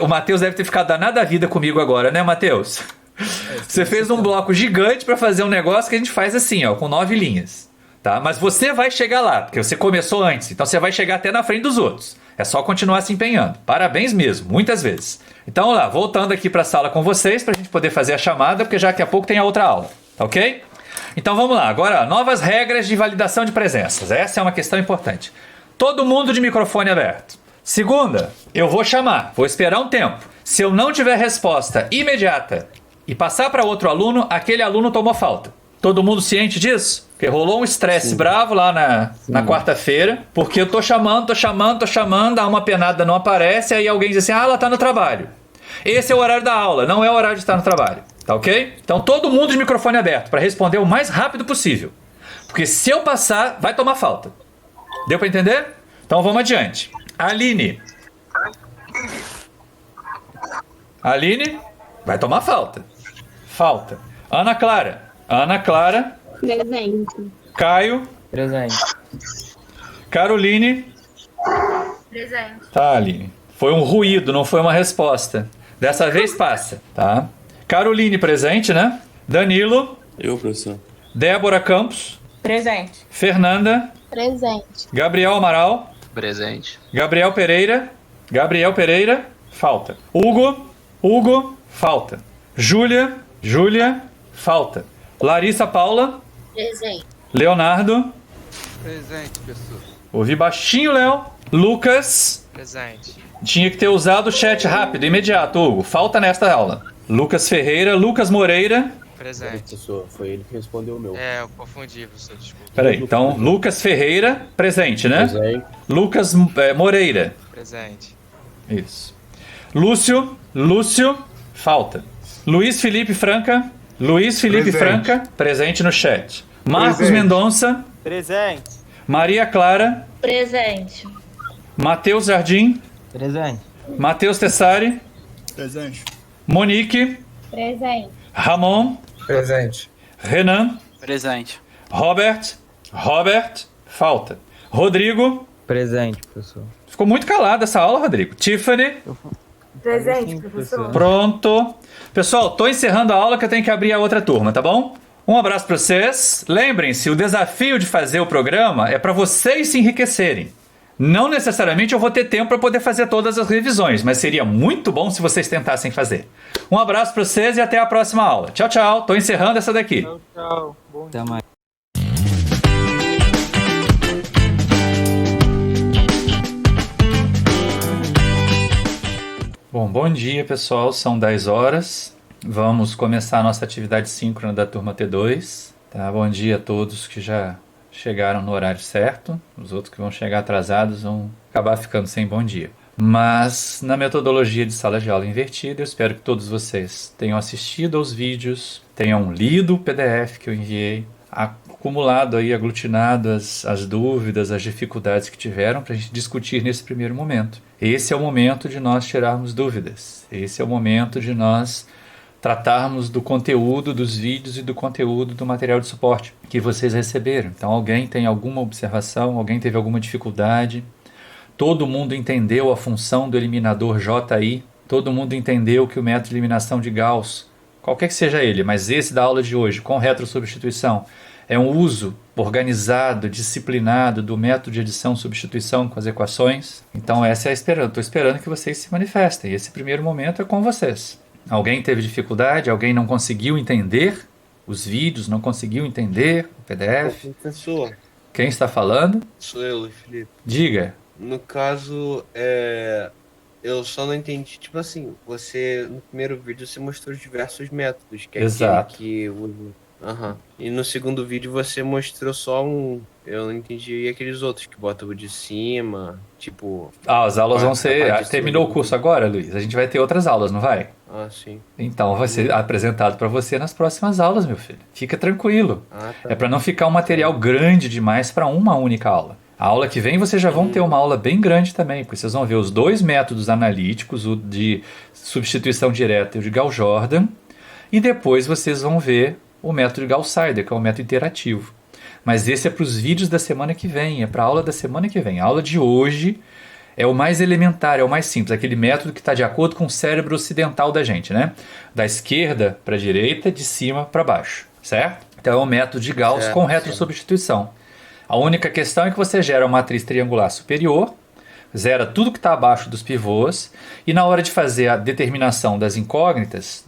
O Matheus deve ter ficado danado da vida comigo agora, né, Matheus? Você fez um bloco gigante para fazer um negócio que a gente faz assim, ó, com 9 linhas, tá? Mas você vai chegar lá, porque você começou antes, então você vai chegar até na frente dos outros. É só continuar se empenhando. Parabéns mesmo, muitas vezes. Então, vamos lá, voltando aqui para a sala com vocês, para a gente poder fazer a chamada, porque já daqui a pouco tem a outra aula, tá ok? Então vamos lá, agora, novas regras de validação de presenças. Essa é uma questão importante. Todo mundo de microfone aberto. Segunda, eu vou chamar, vou esperar um tempo. Se eu não tiver resposta imediata e passar para outro aluno, aquele aluno tomou falta. Todo mundo ciente disso? Porque rolou um estresse bravo lá na quarta-feira, porque eu tô chamando, dá uma penada, não aparece, aí alguém diz assim, ela tá no trabalho. Esse é o horário da aula, não é o horário de estar no trabalho, tá ok? Então todo mundo de microfone aberto, para responder o mais rápido possível. Porque se eu passar, vai tomar falta. Deu para entender? Então vamos adiante. Aline, vai tomar falta. Ana Clara. Presente. Caio. Presente. Caroline. Presente. Tá, Aline. Foi um ruído, não foi uma resposta. Dessa vez passa, tá? Caroline presente, né? Danilo. Eu, professor. Débora Campos. Presente. Fernanda. Presente. Gabriel Amaral. Presente. Gabriel Pereira. Falta. Hugo. Falta. Júlia. Falta. Larissa Paula. Presente. Leonardo. Presente, professor. Ouvi baixinho, Léo. Lucas. Presente. Tinha que ter usado o chat rápido, imediato, Hugo. Falta nesta aula. Lucas Ferreira. Lucas Moreira. Presente. Professor, foi ele que respondeu o meu. Eu confundi, professor, desculpa. Peraí, então, Lucas Ferreira, presente, né? Presente. Lucas Moreira. Presente. Isso. Lúcio, falta. Luiz Felipe Franca, presente no chat. Marcos Mendonça, Presente. Maria Clara, Presente. Matheus Jardim. Presente. Matheus Tessari. Presente. Monique. Presente. Ramon. Presente. Renan. Presente. Robert. Falta. Rodrigo. Presente, professor. Ficou muito calado essa aula, Rodrigo. Tiffany. Presente, professor. Pronto. Pessoal, tô encerrando a aula que eu tenho que abrir a outra turma, tá bom? Um abraço para vocês. Lembrem-se, o desafio de fazer o programa é para vocês se enriquecerem. Não necessariamente eu vou ter tempo para poder fazer todas as revisões, mas seria muito bom se vocês tentassem fazer. Um abraço para vocês e até a próxima aula. Tchau, tchau. Tô encerrando essa daqui. Tchau, tchau. Bom Até mais. Bom dia, pessoal. São 10 horas. Vamos começar a nossa atividade síncrona da turma T2. Tá? Bom dia a todos que já chegaram no horário certo. Os outros que vão chegar atrasados vão acabar ficando sem bom dia. Mas na metodologia de sala de aula invertida, eu espero que todos vocês tenham assistido aos vídeos, tenham lido o PDF que eu enviei, acumulado aí, aglutinado as dúvidas, as dificuldades que tiveram para a gente discutir nesse primeiro momento. Esse é o momento de nós tirarmos dúvidas. Esse é o momento de nós tratarmos do conteúdo dos vídeos e do conteúdo do material de suporte que vocês receberam. Então, alguém tem alguma observação, alguém teve alguma dificuldade? Todo mundo entendeu a função do eliminador JI? Todo mundo entendeu que o método de eliminação de Gauss, qualquer que seja ele, mas esse da aula de hoje, com retrosubstituição, é um uso organizado, disciplinado do método de adição-substituição com as equações? Então, essa é a esperança. Estou esperando que vocês se manifestem. Esse primeiro momento é com vocês. Alguém teve dificuldade? Alguém não conseguiu entender os vídeos? Não conseguiu entender o PDF? Professor, Quem está falando? sou eu, Luiz Felipe. Diga. No caso, eu só não entendi. Tipo assim, você, no primeiro vídeo, você mostrou diversos métodos. Que é Exato. aquele que usa. Aham. E no segundo vídeo você mostrou só um. Eu não entendi aqueles outros que botam o de cima, tipo. As aulas vão ser... parte de Terminou o cima. curso agora, Luiz? A gente vai ter outras aulas, não vai? Ah, sim. Então vai ser apresentado para você nas próximas aulas, meu filho. Fica tranquilo. Ah, tá. É para não ficar um material grande demais para uma única aula. A aula que vem vocês já vão ter uma aula bem grande também, porque vocês vão ver os dois métodos analíticos, o de substituição direta e o de Gauss-Jordan, e depois vocês vão ver o método de Gauss-Seidel, que é o método interativo. Mas esse é para os vídeos da semana que vem, é para a aula da semana que vem. A aula de hoje é o mais elementar, é o mais simples, aquele método que está de acordo com o cérebro ocidental da gente, né? Da esquerda para a direita, de cima para baixo, certo? Então é o método de Gauss com retrosubstituição. A única questão é que você gera uma matriz triangular superior, zera tudo que está abaixo dos pivôs, e na hora de fazer a determinação das incógnitas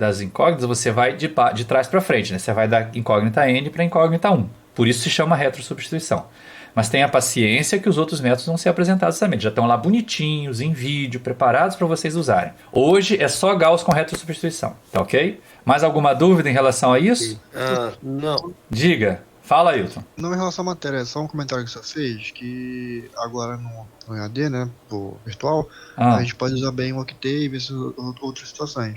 você vai de trás para frente, né? Você vai da incógnita n para incógnita 1. Por isso se chama retrosubstituição. Mas tenha paciência que os outros métodos vão ser apresentados também. Já estão lá bonitinhos, em vídeo, preparados para vocês usarem. Hoje é só Gauss com retrosubstituição, tá ok? Mais alguma dúvida em relação a isso? Não. Diga. Fala, Ailton. Não em relação à matéria, é só um comentário que você fez, que agora no EAD, né, pro virtual, a gente pode usar bem o Octave e outras situações.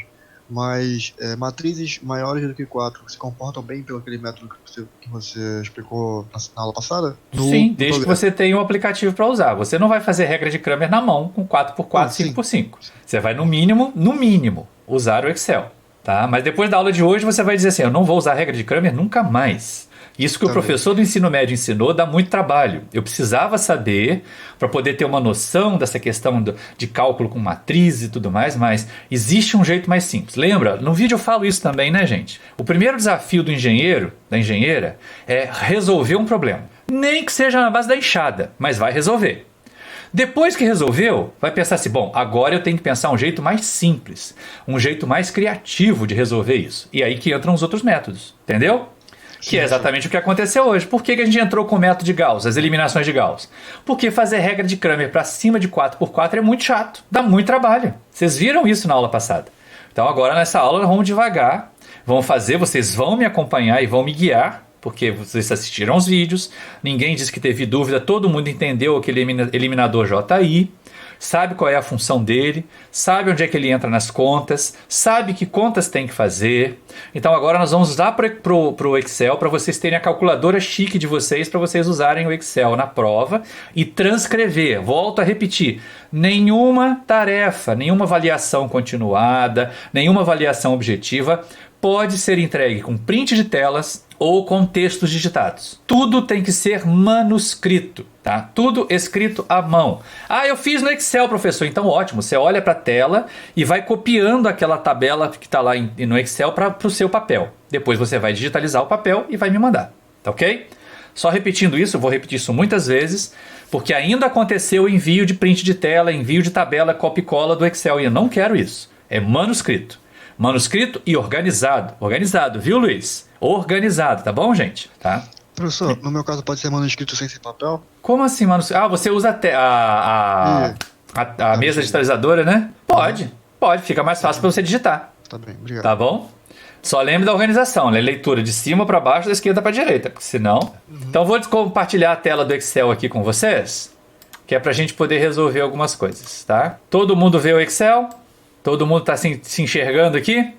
Mas matrizes maiores do que 4 se comportam bem pelo aquele método que você explicou na aula passada? Sim, desde que você tenha um aplicativo para usar. Você não vai fazer regra de Cramer na mão com 4x4, 5x5. Você vai no mínimo, usar o Excel. Tá? Mas depois da aula de hoje você vai dizer assim, eu não vou usar a regra de Cramer nunca mais. Isso que o professor do ensino médio ensinou dá muito trabalho. Eu precisava saber para poder ter uma noção dessa questão de cálculo com matriz e tudo mais, mas existe um jeito mais simples. Lembra? No vídeo eu falo isso também, né, gente? O primeiro desafio do engenheiro, da engenheira, é resolver um problema. Nem que seja na base da enxada, mas vai resolver. Depois que resolveu, vai pensar assim, bom, agora eu tenho que pensar um jeito mais simples, um jeito mais criativo de resolver isso. E aí que entram os outros métodos, entendeu? Que é exatamente o que aconteceu hoje. Por que a gente entrou com o método de Gauss, as eliminações de Gauss? Porque fazer regra de Cramer para cima de 4x4 é muito chato, dá muito trabalho. Vocês viram isso na aula passada. Então agora nessa aula nós vamos devagar, vamos fazer, vocês vão me acompanhar e vão me guiar, porque vocês assistiram os vídeos, ninguém disse que teve dúvida, todo mundo entendeu aquele eliminador JI. sabe qual é a função dele, sabe onde é que ele entra nas contas, sabe que contas tem que fazer. Então agora nós vamos usar para o Excel, para vocês terem a calculadora chique de vocês, para vocês usarem o Excel na prova e transcrever. Volto a repetir, nenhuma tarefa, nenhuma avaliação continuada, nenhuma avaliação objetiva pode ser entregue com print de telas ou com textos digitados. Tudo tem que ser manuscrito, tá? Tudo escrito à mão. Ah, eu fiz no Excel, professor. Então ótimo, você olha para a tela e vai copiando aquela tabela que está lá no Excel para o seu papel. Depois você vai digitalizar o papel e vai me mandar, tá ok? Só repetindo isso, eu vou repetir isso muitas vezes, porque ainda aconteceu o envio de print de tela, envio de tabela, copia e cola do Excel, e eu não quero isso. É manuscrito. Manuscrito e organizado. Organizado, viu, Luiz? Organizado, tá bom, gente? Tá? Professor, no meu caso pode ser manuscrito sem ser papel? Como assim, manuscrito? Ah, você usa a mesa digitalizadora, né? Pode, fica mais fácil para você digitar. Tá bem, obrigado. Tá bom? Só lembre da organização, né? Leitura de cima para baixo, da esquerda para direita, porque senão... Então vou compartilhar a tela do Excel aqui com vocês, que é pra gente poder resolver algumas coisas, tá? Todo mundo vê o Excel? Todo mundo tá se enxergando aqui?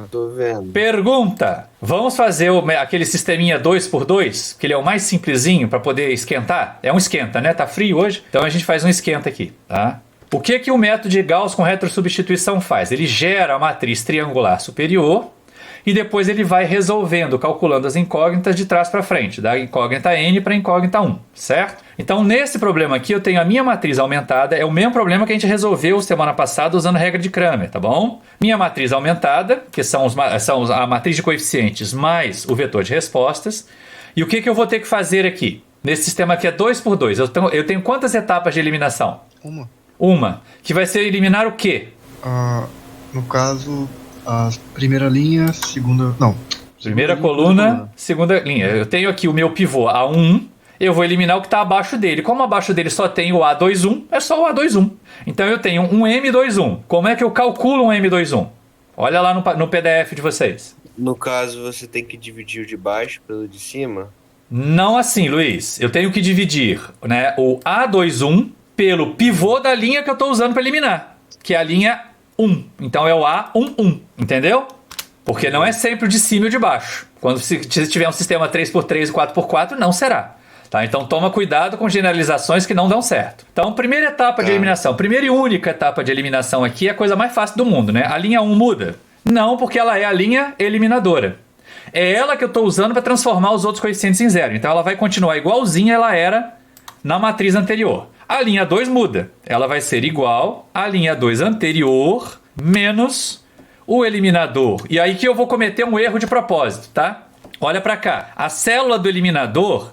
Tô vendo. Pergunta: vamos fazer aquele sisteminha 2x2, que ele é o mais simplesinho para poder esquentar? É um esquenta, né? Tá frio hoje? Então a gente faz um esquenta aqui, tá? O que o método de Gauss com retrosubstituição faz? Ele gera a matriz triangular superior e depois ele vai resolvendo, calculando as incógnitas de trás para frente, da incógnita n para a incógnita 1, certo? Então nesse problema aqui eu tenho a minha matriz aumentada, é o mesmo problema que a gente resolveu semana passada usando a regra de Cramer, tá bom? Minha matriz aumentada, que são a matriz de coeficientes mais o vetor de respostas, e o que eu vou ter que fazer aqui? Nesse sistema aqui é 2x2, eu tenho quantas etapas de eliminação? Uma, que vai ser eliminar o quê? No caso... A primeira linha, segunda... Não. Primeira coluna, segunda linha. Eu tenho aqui o meu pivô A1, eu vou eliminar o que está abaixo dele. Como abaixo dele só tem o A21, é só o A21. Então eu tenho um M21. Como é que eu calculo um M21? Olha lá no PDF de vocês. No caso, você tem que dividir o de baixo pelo de cima? Não assim, Luiz. Eu tenho que dividir, né, o A21 pelo pivô da linha que eu estou usando para eliminar, que é a linha 1. Então é o A11, entendeu? Porque não é sempre o de cima e o de baixo. Quando se tiver um sistema 3x3 e 4x4, não será. Tá? Então toma cuidado com generalizações que não dão certo. Então, primeira etapa de eliminação. Primeira e única etapa de eliminação aqui é a coisa mais fácil do mundo, né? A linha 1 muda? Não, porque ela é a linha eliminadora. É ela que eu estou usando para transformar os outros coeficientes em zero. Então ela vai continuar igualzinha ela era na matriz anterior. A linha 2 muda. Ela vai ser igual à linha 2 anterior menos o eliminador. E aí que eu vou cometer um erro de propósito, tá? Olha para cá. A célula do eliminador,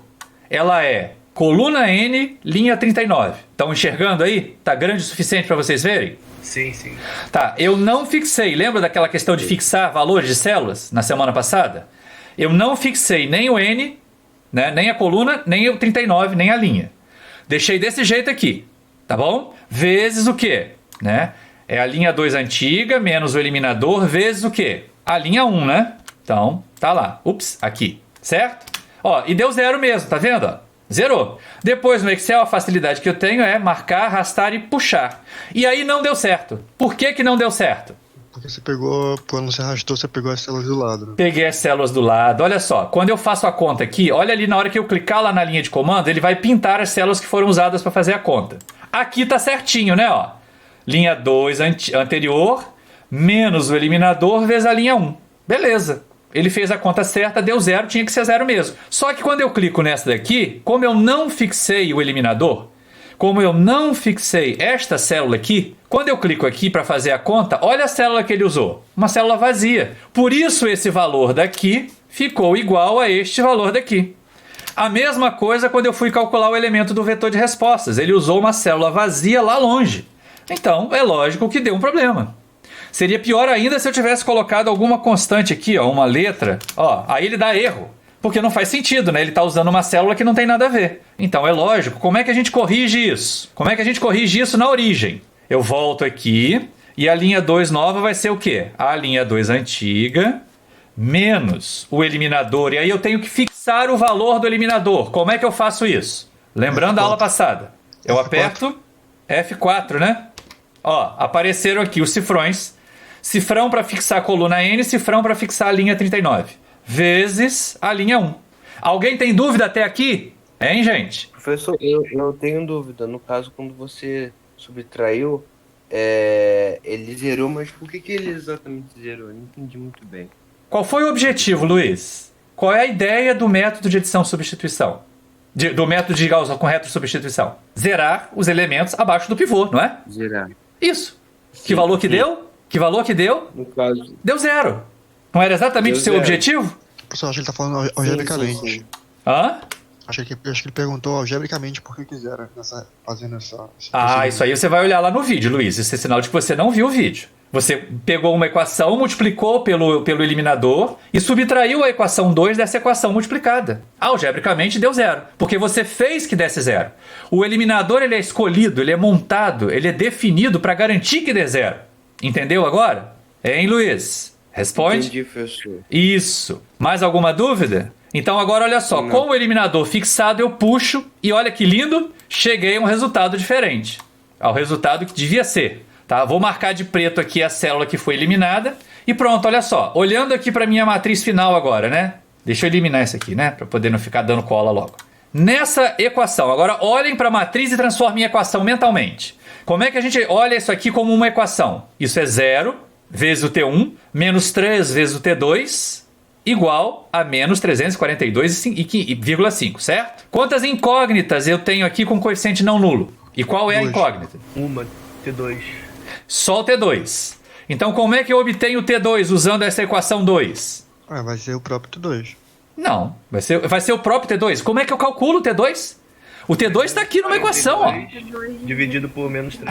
ela é coluna N, linha 39. Estão enxergando aí? Tá grande o suficiente para vocês verem? Sim, sim. Tá, eu não fixei. Lembra daquela questão de fixar valores de células na semana passada? Eu não fixei nem o N, né, nem a coluna, nem o 39, nem a linha. Deixei desse jeito aqui, tá bom? Vezes o quê? Né? É a linha 2 antiga, menos o eliminador, vezes o quê? A linha 1, né? Então, tá lá. Ups, aqui. Certo? Ó, e deu zero mesmo, tá vendo? Ó, zerou. Depois no Excel, a facilidade que eu tenho é marcar, arrastar e puxar. E aí não deu certo. Por que não deu certo? Porque você pegou, quando você arrastou, você pegou as células do lado, né? Peguei as células do lado. Olha só, quando eu faço a conta aqui, olha ali na hora que eu clicar lá na linha de comando, ele vai pintar as células que foram usadas para fazer a conta. Aqui tá certinho, né? Ó, linha 2 anterior, menos o eliminador, vezes a linha 1. Beleza. Ele fez a conta certa, deu zero, tinha que ser zero mesmo. Só que quando eu clico nessa daqui, como eu não fixei o eliminador, como eu não fixei esta célula aqui, quando eu clico aqui para fazer a conta, olha a célula que ele usou. Uma célula vazia. Por isso esse valor daqui ficou igual a este valor daqui. A mesma coisa quando eu fui calcular o elemento do vetor de respostas. Ele usou uma célula vazia lá longe. Então, é lógico que deu um problema. Seria pior ainda se eu tivesse colocado alguma constante aqui, ó, uma letra. Ó, aí ele dá erro. Porque não faz sentido, né? Ele está usando uma célula que não tem nada a ver. Então é lógico. Como é que a gente corrige isso? Como é que a gente corrige isso na origem? Eu volto aqui e a linha 2 nova vai ser o quê? A linha 2 antiga menos o eliminador. E aí eu tenho que fixar o valor do eliminador. Como é que eu faço isso? Lembrando da aula passada. Eu aperto F4, né? Ó, apareceram aqui os cifrões. Cifrão para fixar a coluna N, cifrão para fixar a linha 39. Vezes a linha 1. Alguém tem dúvida até aqui? Hein, gente? Professor, eu tenho dúvida. No caso, quando você subtraiu, ele zerou, mas por que ele exatamente zerou? Eu não entendi muito bem. Qual foi o objetivo, Luiz? Qual é a ideia do método de adição-substituição? Do método de Gauss com retrosubstituição? Zerar os elementos abaixo do pivô, não é? Zerar. Isso. Que valor que deu? Que valor que deu? No caso... Deu 0. Não era exatamente o seu objetivo? Pessoal, acho que ele tá falando algebricamente. Sim. Hã? Acho que ele perguntou algebricamente por que quiseram fazendo essa... Isso aí você vai olhar lá no vídeo, Luiz. Isso é sinal de que você não viu o vídeo. Você pegou uma equação, multiplicou pelo eliminador e subtraiu a equação 2 dessa equação multiplicada. Algebricamente deu 0, porque você fez que desse 0. O eliminador ele é escolhido, ele é montado, ele é definido para garantir que dê 0. Entendeu agora? Hein, Luiz? Responde. Entendi, professor. Isso. Mais alguma dúvida? Então agora olha só, Não. com o eliminador fixado eu puxo e olha que lindo, cheguei a um resultado diferente. Ao resultado que devia ser. Tá? Vou marcar de preto aqui a célula que foi eliminada e pronto, olha só. Olhando aqui para minha matriz final agora, né? Deixa eu eliminar isso aqui, né? Para poder não ficar dando cola logo. Nessa equação, agora olhem para a matriz e transformem em equação mentalmente. Como é que a gente olha isso aqui como uma equação? Isso é 0 vezes o T1 menos 3 vezes o T2 igual a menos 342,5, certo? Quantas incógnitas eu tenho aqui com coeficiente não nulo? E qual é a incógnita? Uma, T2. Só o T2. Então como é que eu obtenho o T2 usando essa equação 2? Vai ser o próprio T2. Não, vai ser o próprio T2. Como é que eu calculo o T2? O T2 está aqui numa equação, ó. Dividido por menos 3.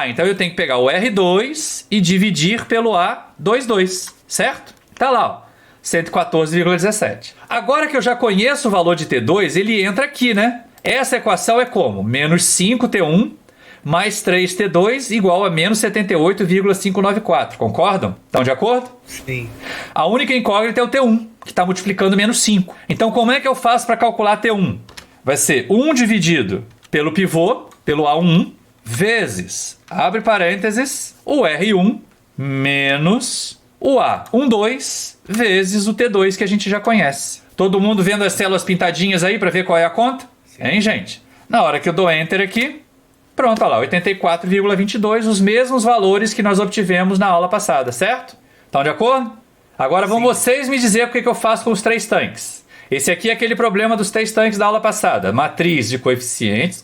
Então eu tenho que pegar o R2 e dividir pelo A22, certo? Tá lá, ó. 114,17. Agora que eu já conheço o valor de T2, ele entra aqui, né? Essa equação é como? Menos 5T1 mais 3T2 igual a menos 78,594. Concordam? Estão de acordo? Sim. A única incógnita é o T1, que está multiplicando menos 5. Então como é que eu faço para calcular T1? Vai ser 1 dividido pelo pivô, pelo A1, vezes, abre parênteses, o R1 menos o A12 vezes o T2 que a gente já conhece. Todo mundo vendo as células pintadinhas aí para ver qual é a conta? Hein, gente? Na hora que eu dou Enter aqui, pronto, olha lá, 84,22, os mesmos valores que nós obtivemos na aula passada, certo? Estão de acordo? Agora vão vocês me dizer o que eu faço com os 3 tanques. Esse aqui é aquele problema dos 3 tanques da aula passada. Matriz de coeficientes,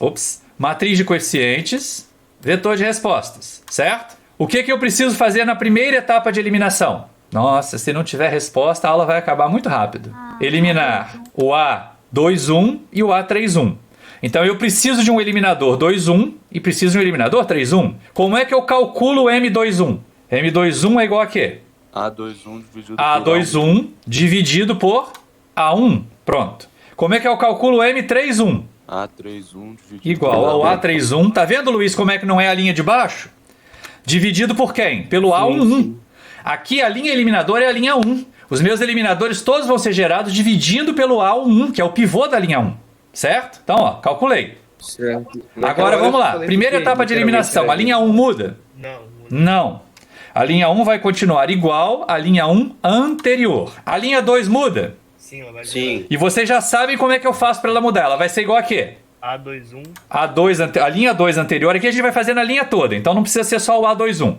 matriz de coeficientes, vetor de respostas, certo? O que eu preciso fazer na primeira etapa de eliminação? Nossa, se não tiver resposta, a aula vai acabar muito rápido. Eliminar o A21 e o A31. Então eu preciso de um eliminador 2,1 e preciso de um eliminador 3,1. Como é que eu calculo o M21? M21 é igual a quê? A21 dividido A21 dividido por A1. Pronto. Como é que eu calculo o M31? A31 dividido igual ao A31. Tá vendo, Luiz, como é que não é a linha de baixo? Dividido por quem? Pelo A11. Aqui a linha eliminadora é a linha 1. Os meus eliminadores todos vão ser gerados dividindo pelo A1, que é o pivô da linha 1. Certo? Então, ó, calculei. Certo. Agora vamos lá. Primeira etapa de eliminação. A linha 1 muda? Não. A linha 1 vai continuar igual à linha 1 anterior. A linha 2 muda? Sim, ela vai Sim. E vocês já sabem como é que eu faço para ela mudar. Ela vai ser igual a quê? A21. A linha 2 anterior. Aqui a gente vai fazer na linha toda. Então não precisa ser só o A21.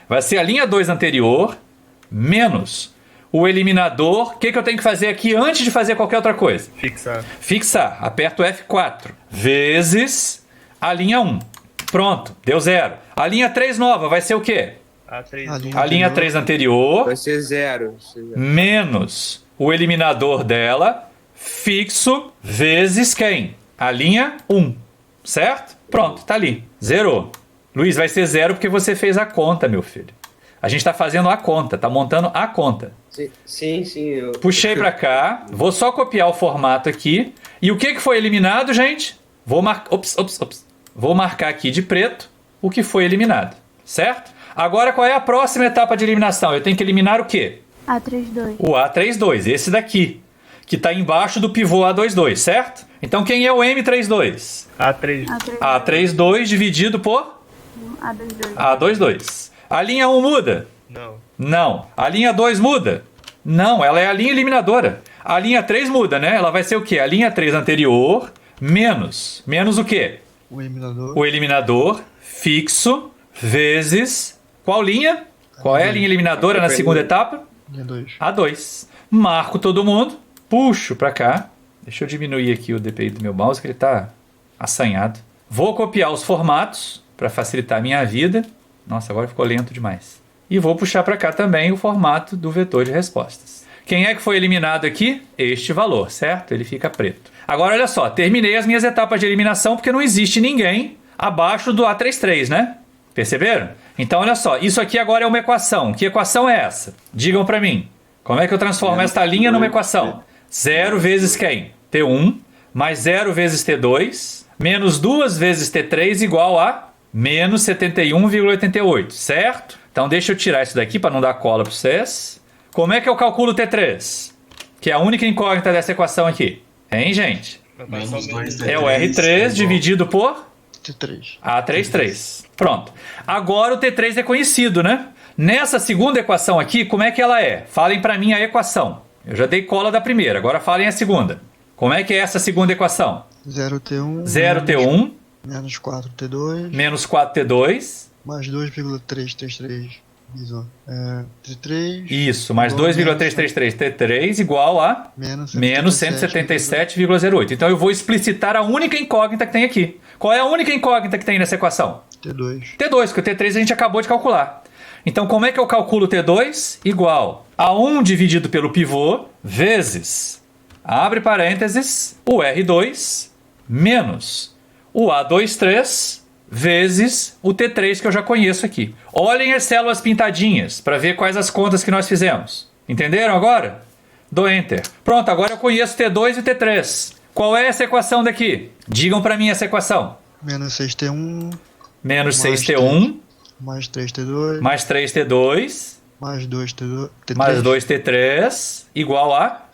Vai ser a linha 2 anterior menos o eliminador. O que eu tenho que fazer aqui antes de fazer qualquer outra coisa? Fixar. Aperto F4. Vezes a linha 1. Pronto. Deu 0. A linha 3 nova vai ser o quê? A linha 3 anterior. Vai ser 0. Menos o eliminador dela. Fixo. Vezes quem? A linha 1. Certo? Pronto. Tá ali. Zerou. Luiz, vai ser 0 porque você fez a conta, meu filho. A gente está fazendo a conta, tá montando a conta. Sim. Puxei para cá, vou só copiar o formato aqui. E o que foi eliminado, gente? Vou marcar aqui de preto o que foi eliminado, certo? Agora, qual é a próxima etapa de eliminação? Eu tenho que eliminar o quê? A32. O A32, esse daqui, que está embaixo do pivô A22, certo? Então, quem é o M32? A3. A32 dividido por A22. A22. A linha 1 muda? Não. Não. A linha 2 muda? Não, ela é a linha eliminadora. A linha 3 muda, né? Ela vai ser o quê? A linha 3 anterior menos. Menos o quê? O eliminador. O eliminador fixo vezes... Qual linha? Qual é a linha eliminadora na segunda etapa? Linha 2. A2. Marco todo mundo. Puxo pra cá. Deixa eu diminuir aqui o DPI do meu mouse, que ele tá assanhado. Vou copiar os formatos para facilitar a minha vida. Nossa, agora ficou lento demais. E vou puxar para cá também o formato do vetor de respostas. Quem é que foi eliminado aqui? Este valor, certo? Ele fica preto. Agora, olha só. Terminei as minhas etapas de eliminação porque não existe ninguém abaixo do A33, né? Perceberam? Então, olha só. Isso aqui agora é uma equação. Que equação é essa? Digam para mim. Como é que eu transformo esta linha numa equação? 0 vezes quem? T1 mais 0 vezes T2 menos 2 vezes T3 igual a menos 71,88, certo? Então deixa eu tirar isso daqui para não dar cola para vocês. Como é que eu calculo T3? Que é a única incógnita dessa equação aqui. Hein, gente? É o R3 dividido por T3. A33. Pronto. Agora o T3 é conhecido, né? Nessa segunda equação aqui, como é que ela é? Falem para mim a equação. Eu já dei cola da primeira, agora falem a segunda. Como é que é essa segunda equação? 0T1. 0T1. Menos 4T2. Menos 4T2. Mais 2,333. T3. Isso, mais 2,333 T3 igual a menos 177,08. Então eu vou explicitar a única incógnita que tem aqui. Qual é a única incógnita que tem nessa equação? T2. T2, porque o T3 a gente acabou de calcular. Então como é que eu calculo T2? Igual a 1 dividido pelo pivô vezes, abre parênteses, o R2 menos o A23 vezes o T3 que eu já conheço aqui. Olhem as células pintadinhas para ver quais as contas que nós fizemos. Entenderam agora? Dou Enter. Pronto, agora eu conheço T2 e T3. Qual é essa equação daqui? Digam para mim essa equação. Menos 6T1. Menos 6T1. Mais 3T2. Mais 3T2. Mais 2T2. Mais 2T3 igual a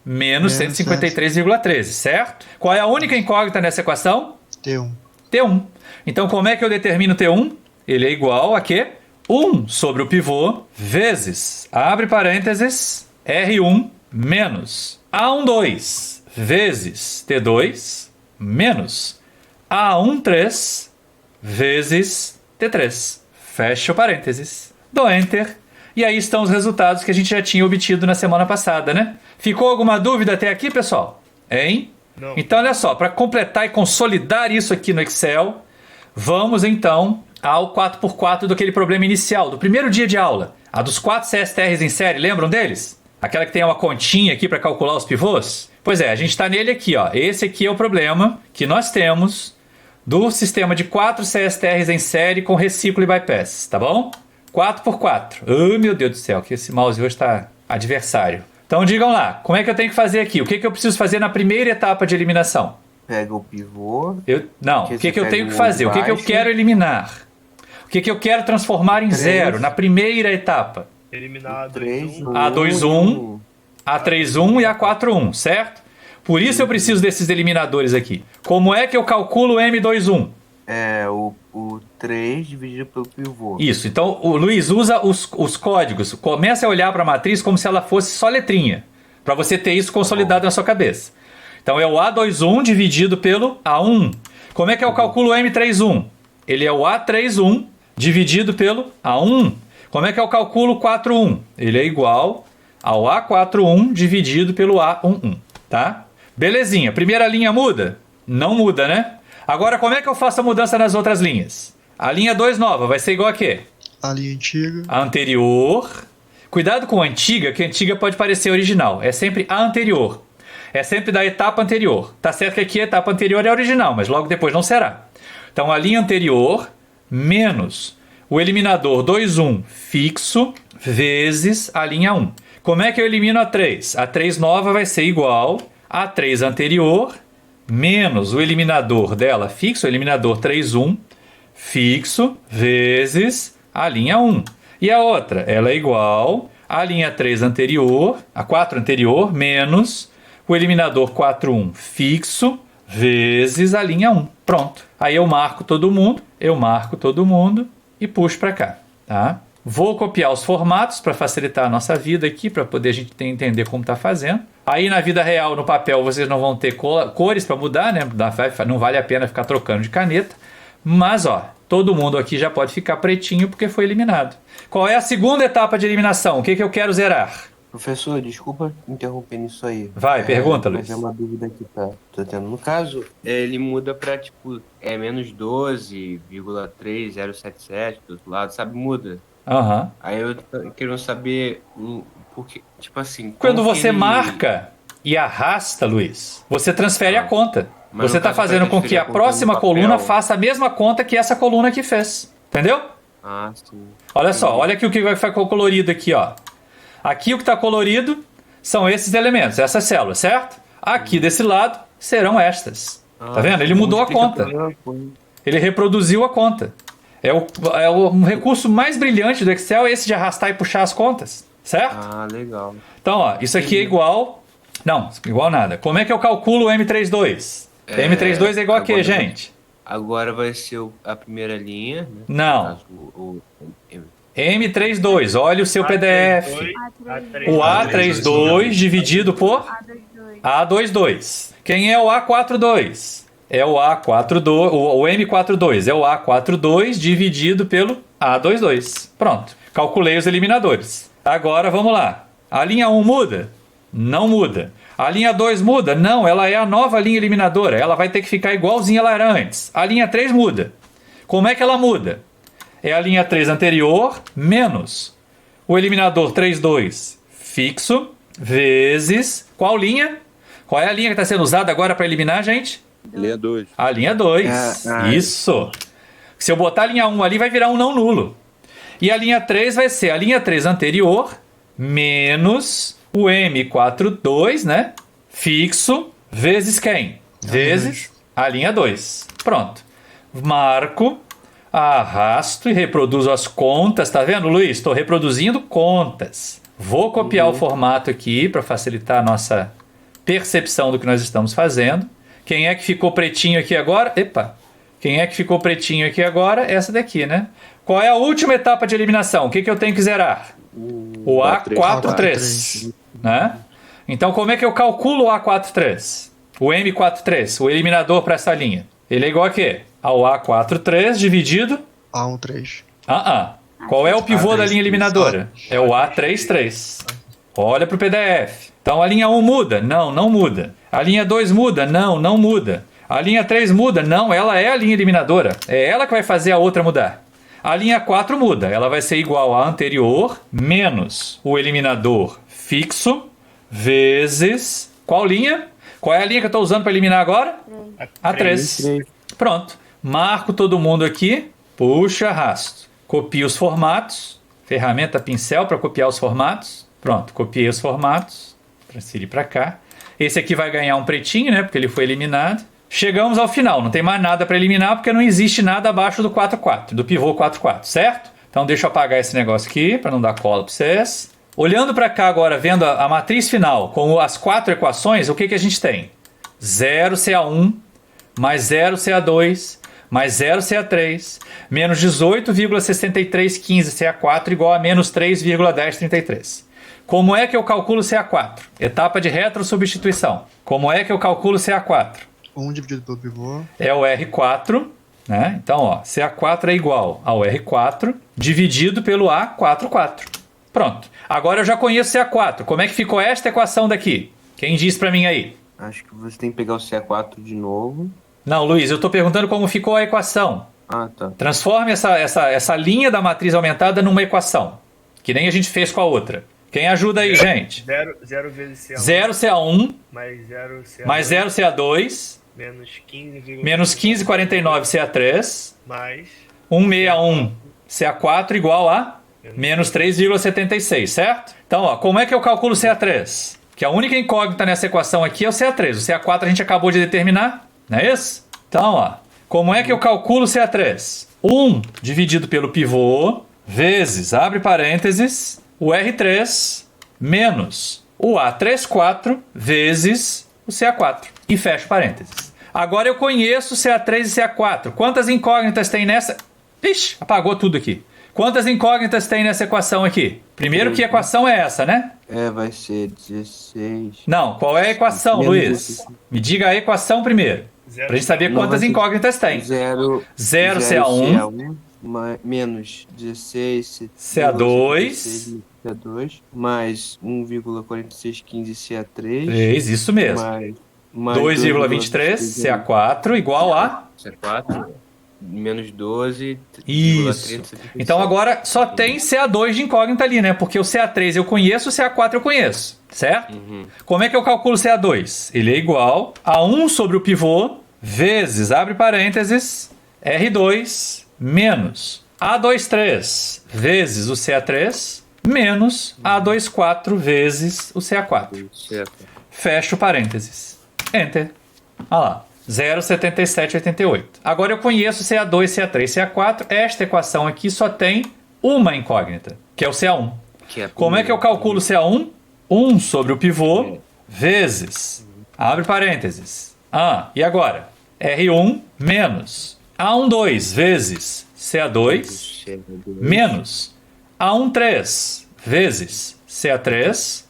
menos 153,13, certo? Qual é a única incógnita nessa equação? T1. T1. Então, como é que eu determino T1? Ele é igual a quê? 1 sobre o pivô vezes, abre parênteses, R1 menos A12 vezes T2 menos A13 vezes T3. Fecha o parênteses. Dou Enter. E aí estão os resultados que a gente já tinha obtido na semana passada, né? Ficou alguma dúvida até aqui, pessoal? Hein? Não. Então, olha só, para completar e consolidar isso aqui no Excel, vamos então ao 4x4 daquele problema inicial, do primeiro dia de aula. A dos 4 CSTRs em série, lembram deles? Aquela que tem uma continha aqui para calcular os pivôs? Pois é, a gente está nele aqui, ó. Esse aqui é o problema que nós temos do sistema de 4 CSTRs em série com reciclo e bypass, tá bom? 4x4. Oh, meu Deus do céu, que esse mouse hoje está adversário. Então digam lá, como é que eu tenho que fazer aqui? O que eu preciso fazer na primeira etapa de eliminação? Pega o pivô. O que eu tenho que fazer? O que eu quero eliminar? O que eu quero transformar em 0 na primeira etapa? Eliminar A21, A31 e A41, certo? Por isso eu preciso desses eliminadores aqui. Como é que eu calculo o M21? É o 3 dividido pelo pivô. Isso, então o Luiz usa os códigos. Comece a olhar para a matriz como se ela fosse só letrinha, para você ter isso consolidado na sua cabeça. Então é o A21 dividido pelo A1. Como é que eu calculo o M31? Ele é o A31 dividido pelo A1. Como é que eu calculo o 41? Ele é igual ao A41 dividido pelo A11, tá? Belezinha, primeira linha muda? Não muda, né? Agora, como é que eu faço a mudança nas outras linhas? A linha 2 nova vai ser igual a quê? A linha antiga. A anterior. Cuidado com a antiga, que a antiga pode parecer original. É sempre a anterior. É sempre da etapa anterior. Tá certo que aqui a etapa anterior é original, mas logo depois não será. Então, a linha anterior menos o eliminador 2,1 fixo vezes a linha 1. Como é que eu elimino a 3? A 3 nova vai ser igual a 3 anterior menos o eliminador dela fixo, o eliminador 3,1 fixo vezes a linha 1. E a outra, ela é igual à linha 3 anterior, a 4 anterior, menos o eliminador 4,1 fixo vezes a linha 1. Pronto. Aí eu marco todo mundo e puxo para cá, tá? Vou copiar os formatos para facilitar a nossa vida aqui, para poder a gente entender como está fazendo. Aí na vida real, no papel, vocês não vão ter cores para mudar, né? Não vale a pena ficar trocando de caneta. Mas, ó, todo mundo aqui já pode ficar pretinho porque foi eliminado. Qual é a segunda etapa de eliminação? O que eu quero zerar? Professor, desculpa interromper nisso aí. Vai, pergunta, Luiz. Mas é uma dúvida que tô tendo. No caso, ele muda pra, tipo, menos 12,3077 do outro lado, sabe? Muda. Aham. Aí eu tô querendo saber, porque, tipo assim... Quando você marca e arrasta, Luiz, você transfere a conta. Mas você está fazendo com que a próxima coluna faça a mesma conta que essa coluna aqui fez. Entendeu? Ah, sim. Olha só, olha aqui o que vai ficar colorido aqui, ó. Aqui o que está colorido são esses elementos, essas células, certo? Aqui desse lado serão estas. Tá vendo? Ele mudou a conta. Ele reproduziu a conta. É o recurso mais brilhante do Excel, esse de arrastar e puxar as contas, certo? Ah, legal. Então, ó, isso aqui é igual... Não, igual nada. Como é que eu calculo o M32? M32 é igual a quê, gente? Agora vai ser a primeira linha, né? Não. M32, olha o seu PDF. O A32 dividido por A22. Quem é o A42? É o A42, o M42 é o A42 dividido pelo A22. Pronto, calculei os eliminadores. Agora vamos lá. A linha 1 muda? Não muda. A linha 2 muda? Não, ela é a nova linha eliminadora. Ela vai ter que ficar igualzinha ela era antes. A linha 3 muda. Como é que ela muda? É a linha 3 anterior menos o eliminador 32 fixo vezes... Qual linha? Qual é a linha que está sendo usada agora para eliminar, gente? Linha 2. A linha 2. Isso. Se eu botar a linha 1 ali, vai virar um não nulo. E a linha 3 vai ser a linha 3 anterior menos o M42, né? Fixo, vezes quem? Vezes a linha 2. Pronto. Marco, arrasto e reproduzo as contas. Tá vendo, Luiz? Estou reproduzindo contas. Vou copiar o formato aqui para facilitar a nossa percepção do que nós estamos fazendo. Quem é que ficou pretinho aqui agora? Epa! Quem é que ficou pretinho aqui agora? Essa daqui, né? Qual é a última etapa de eliminação? O que eu tenho que zerar? O A43. Né? Então, como é que eu calculo o A43? O M43, o eliminador para essa linha. Ele é igual a quê? Ao A43 dividido... A13. Qual é o pivô da linha eliminadora? É o A33. Olha para o PDF. Então, a linha 1 muda? Não, não muda. A linha 2 muda? Não, não muda. A linha 3 muda? Não, ela é a linha eliminadora. É ela que vai fazer a outra mudar. A linha 4 muda. Ela vai ser igual à anterior menos o eliminador fixo vezes... Qual linha? Qual é a linha que eu estou usando para eliminar agora? A3. Pronto. Marco todo mundo aqui. Puxa, arrasto. Copio os formatos. Ferramenta pincel para copiar os formatos. Pronto, copiei os formatos. Transferir para cá. Esse aqui vai ganhar um pretinho, né? Porque ele foi eliminado. Chegamos ao final. Não tem mais nada para eliminar porque não existe nada abaixo do 4,4. Do pivô 4,4, certo? Então deixa eu apagar esse negócio aqui para não dar cola para vocês. Olhando para cá agora, vendo a matriz final com as 4 equações, o que a gente tem? 0CA1 mais 0CA2 mais 0CA3 menos 18,6315 CA4 igual a menos 3,1033. Como é que eu calculo CA4? Etapa de retrosubstituição. Como é que eu calculo CA4? 1 dividido pelo pivô. É o R4, né? Então, ó, CA4 é igual ao R4 dividido pelo A44. Pronto. Agora eu já conheço CA4. Como é que ficou esta equação daqui? Quem diz pra mim aí? Acho que você tem que pegar o CA4 de novo. Não, Luiz, eu tô perguntando como ficou a equação. Ah, tá. Transforme essa linha da matriz aumentada numa equação. Que nem a gente fez com a outra. Quem ajuda aí, gente? 0 vezes CA1. 0 CA1 mais 0 CA2 menos 15,49 CA3 mais 161 CA4 igual a menos 3,76, certo? Então, ó, como é que eu calculo CA3? Que a única incógnita nessa equação aqui é o CA3. O CA4 a gente acabou de determinar, não é isso? Então, ó, como é que eu calculo CA3? 1 dividido pelo pivô vezes, abre parênteses, o R3 menos o A34 vezes o CA4. E fecha parênteses. Agora eu conheço CA3 e CA4. Quantas incógnitas tem nessa? Ixi, apagou tudo aqui. Quantas incógnitas tem nessa equação aqui? Primeiro, que equação é essa, né? Vai ser 16. Não, qual é a equação, Luiz? Me diga a equação primeiro. Pra gente saber quantas incógnitas tem. 0 CA1 menos 16 CA2 CA2 mais 1,4615 CA3. 3, isso mesmo. Mais 2,23 CA4 igual a CA4 menos 12. Isso. Então agora só tem CA2 de incógnita ali, né? Porque o CA3 eu conheço, o CA4 eu conheço, certo? Como é que eu calculo CA2? Ele é igual a 1 sobre o pivô vezes, abre parênteses, R2 menos A23 vezes o CA3 menos A24 vezes o CA4. Fecho parênteses. Enter. Olha lá. 0,7788. Agora eu conheço CA2, CA3, CA4. Esta equação aqui só tem uma incógnita, que é o CA1. Como é que eu calculo CA1? 1 sobre o pivô vezes, abre parênteses. E agora? R1 menos A12 vezes CA2 menos A13 vezes CA3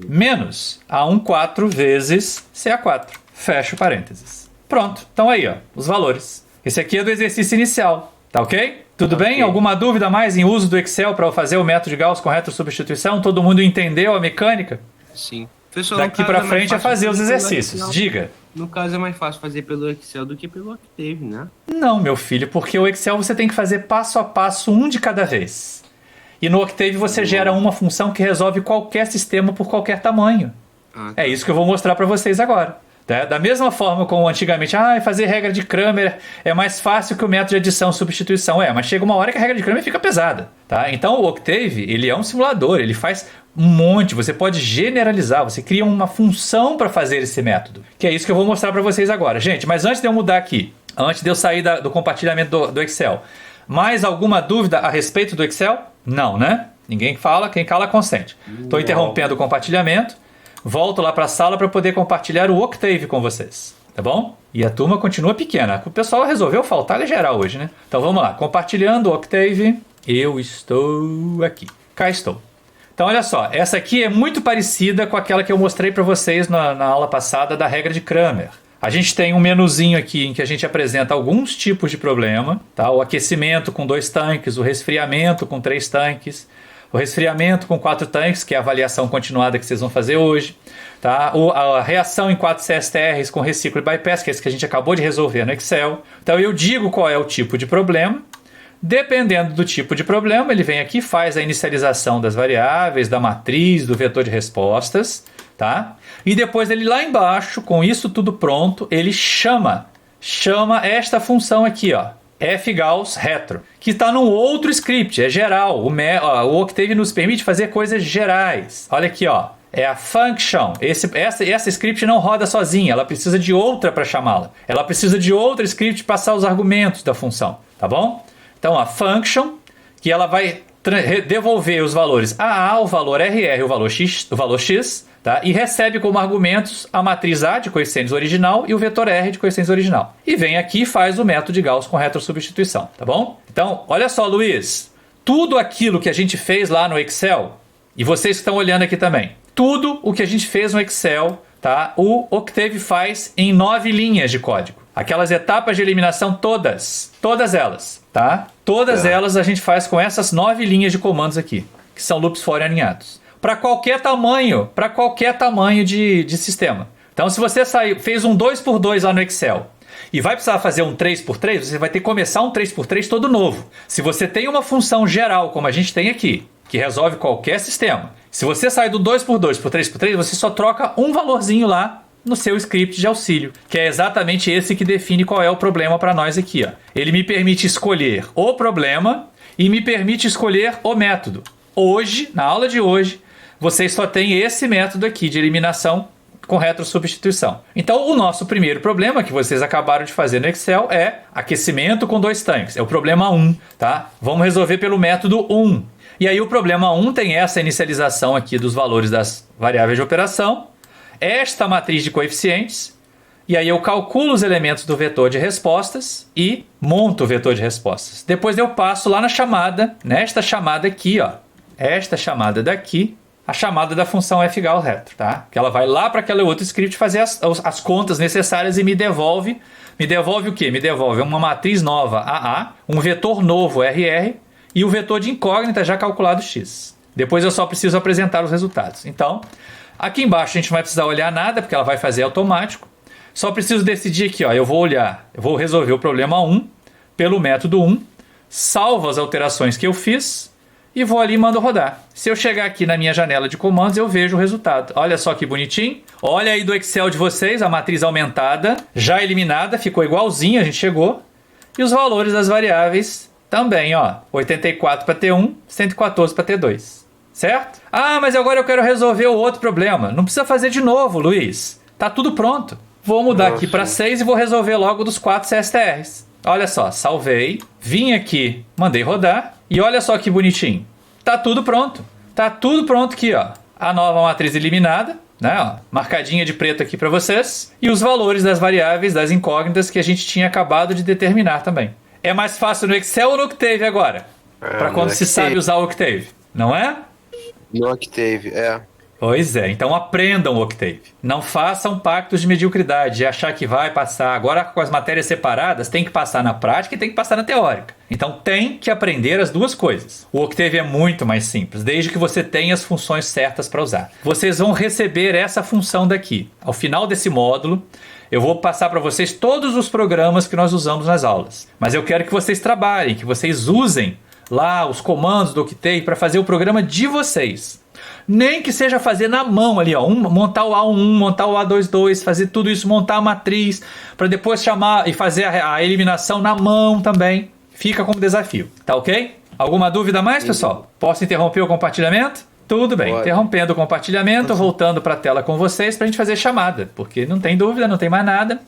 menos A14 vezes CA4. Fecho parênteses. Pronto, então aí, ó, os valores. Esse aqui é do exercício inicial, tá ok? Tudo bem? Alguma dúvida mais em uso do Excel para fazer o método de Gauss com retrosubstituição? Todo mundo entendeu a mecânica? Sim. Professor, daqui para frente é fazer os exercícios. Diga. No caso é mais fácil fazer pelo Excel do que pelo Octave, né? Não, meu filho, porque o Excel você tem que fazer passo a passo, um de cada vez. E no Octave você gera uma função que resolve qualquer sistema por qualquer tamanho. É isso que eu vou mostrar para vocês agora. Da mesma forma como antigamente, fazer regra de Cramer é mais fácil que o método de adição e substituição. Mas chega uma hora que a regra de Cramer fica pesada. Tá? Então o Octave, ele é um simulador, ele faz um monte, você pode generalizar, você cria uma função para fazer esse método. Que é isso que eu vou mostrar para vocês agora. Gente, mas antes de eu mudar aqui, antes de eu sair do compartilhamento do Excel, mais alguma dúvida a respeito do Excel? Não, né? Ninguém fala, quem cala consente. Estou interrompendo o compartilhamento. Volto lá para a sala para poder compartilhar o Octave com vocês, tá bom? E a turma continua pequena. O pessoal resolveu faltar geral hoje, né? Então vamos lá, compartilhando o Octave. Eu estou aqui. Cá estou. Então olha só, essa aqui é muito parecida com aquela que eu mostrei para vocês na aula passada da regra de Cramer. A gente tem um menuzinho aqui em que a gente apresenta alguns tipos de problema, tá? O aquecimento com 2 tanques, o resfriamento com 3 tanques, o resfriamento com 4 tanques, que é a avaliação continuada que vocês vão fazer hoje. Tá? A reação em 4 CSTRs com reciclo e bypass, que é esse que a gente acabou de resolver no Excel. Então eu digo qual é o tipo de problema. Dependendo do tipo de problema, ele vem aqui, faz a inicialização das variáveis, da matriz, do vetor de respostas. Tá? E depois ele lá embaixo, com isso tudo pronto, ele chama esta função aqui, ó. Fgauss retro, que está num outro script, é geral. O Octave nos permite fazer coisas gerais. Olha aqui, ó, é a function. Essa script não roda sozinha, ela precisa de outra para chamá-la. Ela precisa de outra script para passar os argumentos da função, tá bom? Então a function, que ela vai devolver os valores AA, o valor RR, o valor X, tá? E recebe como argumentos a matriz A de coeficientes original e o vetor R de coeficientes original. E vem aqui e faz o método de Gauss com retrosubstituição, tá bom? Então, olha só, Luiz, tudo aquilo que a gente fez lá no Excel, e vocês que estão olhando aqui também, tudo o que a gente fez no Excel, tá? O Octave faz em 9 linhas de código. Aquelas etapas de eliminação todas elas, tá? Todas elas a gente faz com essas 9 linhas de comandos aqui, que são loops for aninhados. Para qualquer tamanho de sistema. Então, se você fez um 2x2 lá no Excel e vai precisar fazer um 3x3, você vai ter que começar um 3x3 todo novo. Se você tem uma função geral, como a gente tem aqui, que resolve qualquer sistema, se você sai do 2x2 para o 3x3, você só troca um valorzinho lá no seu script de auxílio, que é exatamente esse que define qual é o problema para nós aqui. Ó. Ele me permite escolher o problema e me permite escolher o método. Hoje, na aula de hoje, vocês só têm esse método aqui de eliminação com retrosubstituição. Então, o nosso primeiro problema que vocês acabaram de fazer no Excel é aquecimento com 2 tanques. É o problema 1, tá? Vamos resolver pelo método 1. E aí o problema 1 tem essa inicialização aqui dos valores das variáveis de operação, esta matriz de coeficientes, E aí eu calculo os elementos do vetor de respostas e monto o vetor de respostas. Depois eu passo lá na chamada, nesta chamada aqui, ó. Esta chamada daqui, a chamada da função fgal retro, tá? Que ela vai lá para aquele outro script fazer as contas necessárias e me devolve. Me devolve o quê? Me devolve uma matriz nova AA, um vetor novo RR e o vetor de incógnita já calculado X. Depois eu só preciso apresentar os resultados. Então, aqui embaixo a gente não vai precisar olhar nada, porque ela vai fazer automático. Só preciso decidir aqui, ó, eu vou resolver o problema 1 pelo método 1, salvo as alterações que eu fiz e vou ali e mando rodar. Se eu chegar aqui na minha janela de comandos, eu vejo o resultado. Olha só que bonitinho. Olha aí do Excel de vocês, a matriz aumentada, já eliminada, ficou igualzinho, a gente chegou. E os valores das variáveis também, ó, 84 para T1, 114 para T2. Certo? Ah, mas agora eu quero resolver o outro problema. Não precisa fazer de novo, Luiz. Tá tudo pronto. Vou mudar aqui para 6 e vou resolver logo dos 4 CSTRs. Olha só, salvei, vim aqui, mandei rodar e olha só que bonitinho. Tá tudo pronto. Tá tudo pronto aqui, ó. A nova matriz eliminada, né, ó, marcadinha de preto aqui para vocês e os valores das variáveis, das incógnitas que a gente tinha acabado de determinar também. É mais fácil no Excel ou no Octave agora? Para quando se sabe usar o Octave, não é? No Octave, é. Pois é, então aprendam o Octave. Não façam pactos de mediocridade e achar que vai passar. Agora com as matérias separadas, tem que passar na prática e tem que passar na teórica. Então tem que aprender as duas coisas. O Octave é muito mais simples, desde que você tenha as funções certas para usar. Vocês vão receber essa função daqui. Ao final desse módulo, eu vou passar para vocês todos os programas que nós usamos nas aulas. Mas eu quero que vocês trabalhem, que vocês usem lá os comandos do Octave para fazer o programa de vocês. Nem que seja fazer na mão ali, ó, montar o A11, montar o A22, fazer tudo isso, montar a matriz, para depois chamar e fazer a eliminação na mão também. Fica como desafio, tá ok? Alguma dúvida mais, pessoal? Posso interromper o compartilhamento? Tudo bem, interrompendo o compartilhamento, voltando para a tela com vocês para a gente fazer chamada, porque não tem dúvida, não tem mais nada.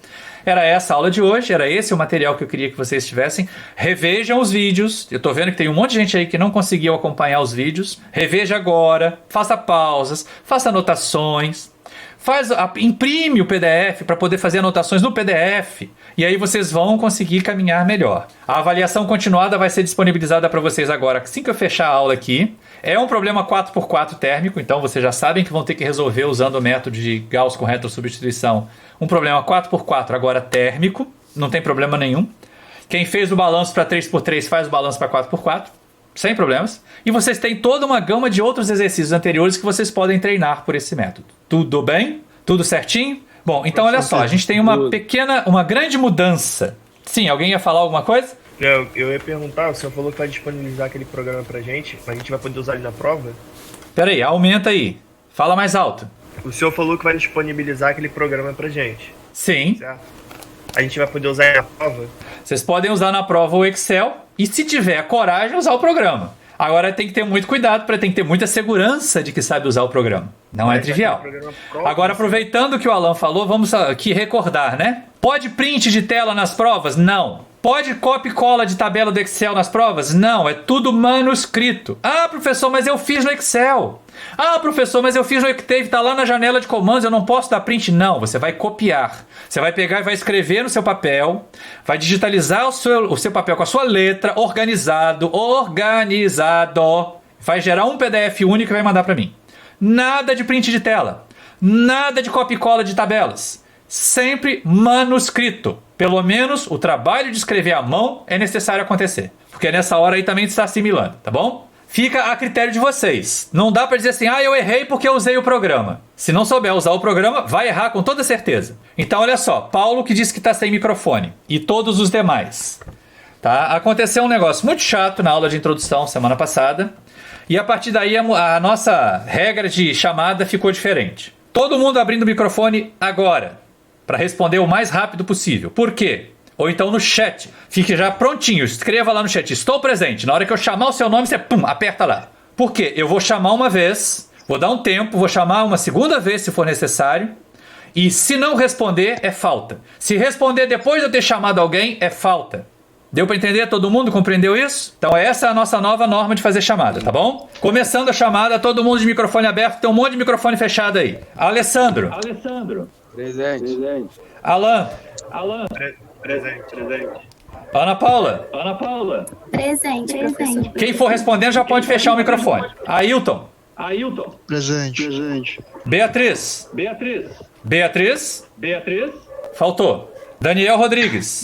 Era essa a aula de hoje, era esse o material que eu queria que vocês tivessem. Revejam os vídeos, eu tô vendo que tem um monte de gente aí que não conseguiu acompanhar os vídeos. Reveja agora, faça pausas, faça anotações, imprime o PDF para poder fazer anotações no PDF. E aí vocês vão conseguir caminhar melhor. A avaliação continuada vai ser disponibilizada para vocês agora, assim que eu fechar a aula aqui. É um problema 4x4 térmico, então vocês já sabem que vão ter que resolver usando o método de Gauss com retrosubstituição. Um problema 4x4 agora térmico, não tem problema nenhum. Quem fez o balanço para 3x3 faz o balanço para 4x4, sem problemas. E vocês têm toda uma gama de outros exercícios anteriores que vocês podem treinar por esse método. Tudo bem? Tudo certinho? Bom, então olha só, a gente tem uma grande mudança. Sim, alguém ia falar alguma coisa? Eu ia perguntar, o senhor falou que vai disponibilizar aquele programa pra gente, a gente vai poder usar ele na prova? Peraí, aumenta aí. Fala mais alto. O senhor falou que vai disponibilizar aquele programa pra gente. Sim. Certo? A gente vai poder usar ele na prova? Vocês podem usar na prova o Excel e, se tiver coragem, usar o programa. Agora tem que ter muito cuidado, tem que ter muita segurança de que sabe usar o programa. Não é trivial. Agora, aproveitando o que o Alan falou, vamos aqui recordar, né? Pode print de tela nas provas? Não. Pode copia e cola de tabela do Excel nas provas? Não, é tudo manuscrito. Ah, professor, mas eu fiz no Excel. Ah, professor, mas eu fiz no Octave, tá lá na janela de comandos, eu não posso dar print. Não, você vai copiar. Você vai pegar e vai escrever no seu papel, vai digitalizar o seu papel com a sua letra, organizado, vai gerar um PDF único e vai mandar para mim. Nada de print de tela, nada de copia e cola de tabelas. Sempre manuscrito. Pelo menos o trabalho de escrever à mão é necessário acontecer. Porque nessa hora aí também está assimilando, tá bom? Fica a critério de vocês. Não dá para dizer assim, eu errei porque eu usei o programa. Se não souber usar o programa, vai errar com toda certeza. Então olha só, Paulo que disse que está sem microfone. E todos os demais. Tá? Aconteceu um negócio muito chato na aula de introdução semana passada. E a partir daí a nossa regra de chamada ficou diferente. Todo mundo abrindo o microfone agora. Para responder o mais rápido possível. Por quê? Ou então no chat. Fique já prontinho. Escreva lá no chat. Estou presente. Na hora que eu chamar o seu nome, você aperta lá. Por quê? Eu vou chamar uma vez. Vou dar um tempo. Vou chamar uma segunda vez se for necessário. E se não responder, é falta. Se responder depois de eu ter chamado alguém, é falta. Deu para entender? Todo mundo compreendeu isso? Então essa é a nossa nova norma de fazer chamada, tá bom? Começando a chamada, todo mundo de microfone aberto. Tem um monte de microfone fechado aí. Alessandro. Presente. Alan. Presente. Ana Paula. Presente. Quem for respondendo já pode fechar o microfone. Ailton. Presente. Beatriz. Faltou. Daniel Rodrigues.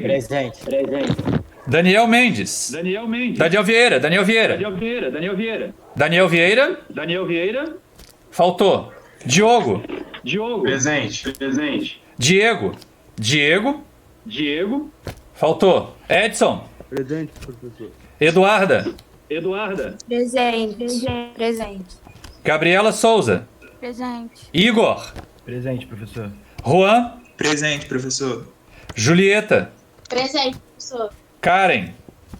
Presente. Daniel Mendes. Daniel Vieira. Daniel Vieira. Faltou. Diogo. Presente. Diego. Faltou. Edson. Presente, professor. Eduarda. Presente. Gabriela Souza. Presente. Igor. Presente, professor. Juan. Presente, professor. Julieta. Presente, professor. Karen.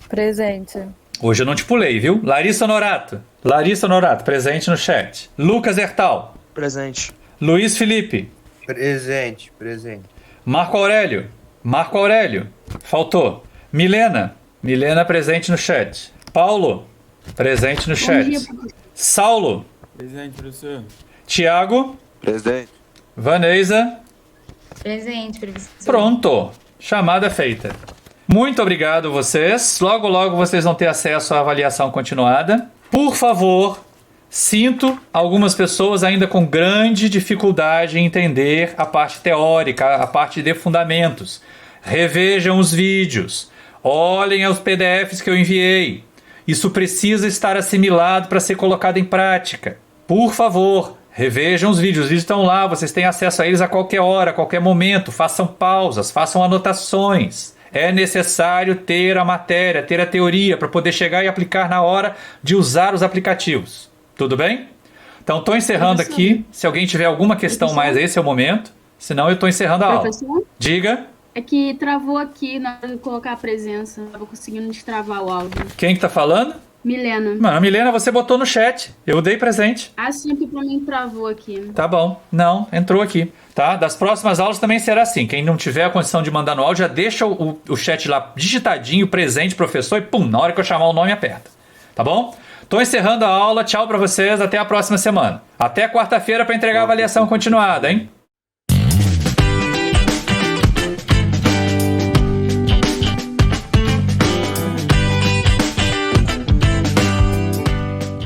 Presente. Hoje eu não te pulei, viu? Larissa Norato, presente no chat. Lucas Hertal. Presente. Luiz Felipe. Presente. Marco Aurélio. Faltou. Milena, presente no chat. Paulo, presente no chat. Saulo. Presente, professor. Tiago. Presente. Vanessa. Presente, professor. Pronto. Chamada feita. Muito obrigado vocês. Logo, logo vocês vão ter acesso à avaliação continuada. Por favor, sinto algumas pessoas ainda com grande dificuldade em entender a parte teórica, a parte de fundamentos. Revejam os vídeos. Olhem os PDFs que eu enviei. Isso precisa estar assimilado para ser colocado em prática. Por favor, revejam os vídeos. Os vídeos estão lá, vocês têm acesso a eles a qualquer hora, a qualquer momento. Façam pausas, façam anotações. É necessário ter a matéria, ter a teoria para poder chegar e aplicar na hora de usar os aplicativos. Tudo bem? Então, estou encerrando aqui. Se alguém tiver alguma questão mais, esse é o momento. Senão, eu estou encerrando a aula. Diga. É que travou aqui na hora de colocar a presença. Não estava conseguindo destravar o áudio. Quem que tá falando? Milena. Mano, Milena, você botou no chat. Eu dei presente. Assim que pra mim travou aqui. Tá bom. Não, entrou aqui. Tá? Das próximas aulas também será assim. Quem não tiver a condição de mandar no áudio, já deixa o chat lá digitadinho, presente, professor, e pum, na hora que eu chamar o nome, aperta. Tá bom? Tô encerrando a aula. Tchau pra vocês. Até a próxima semana. Até quarta-feira para entregar a avaliação continuada, hein?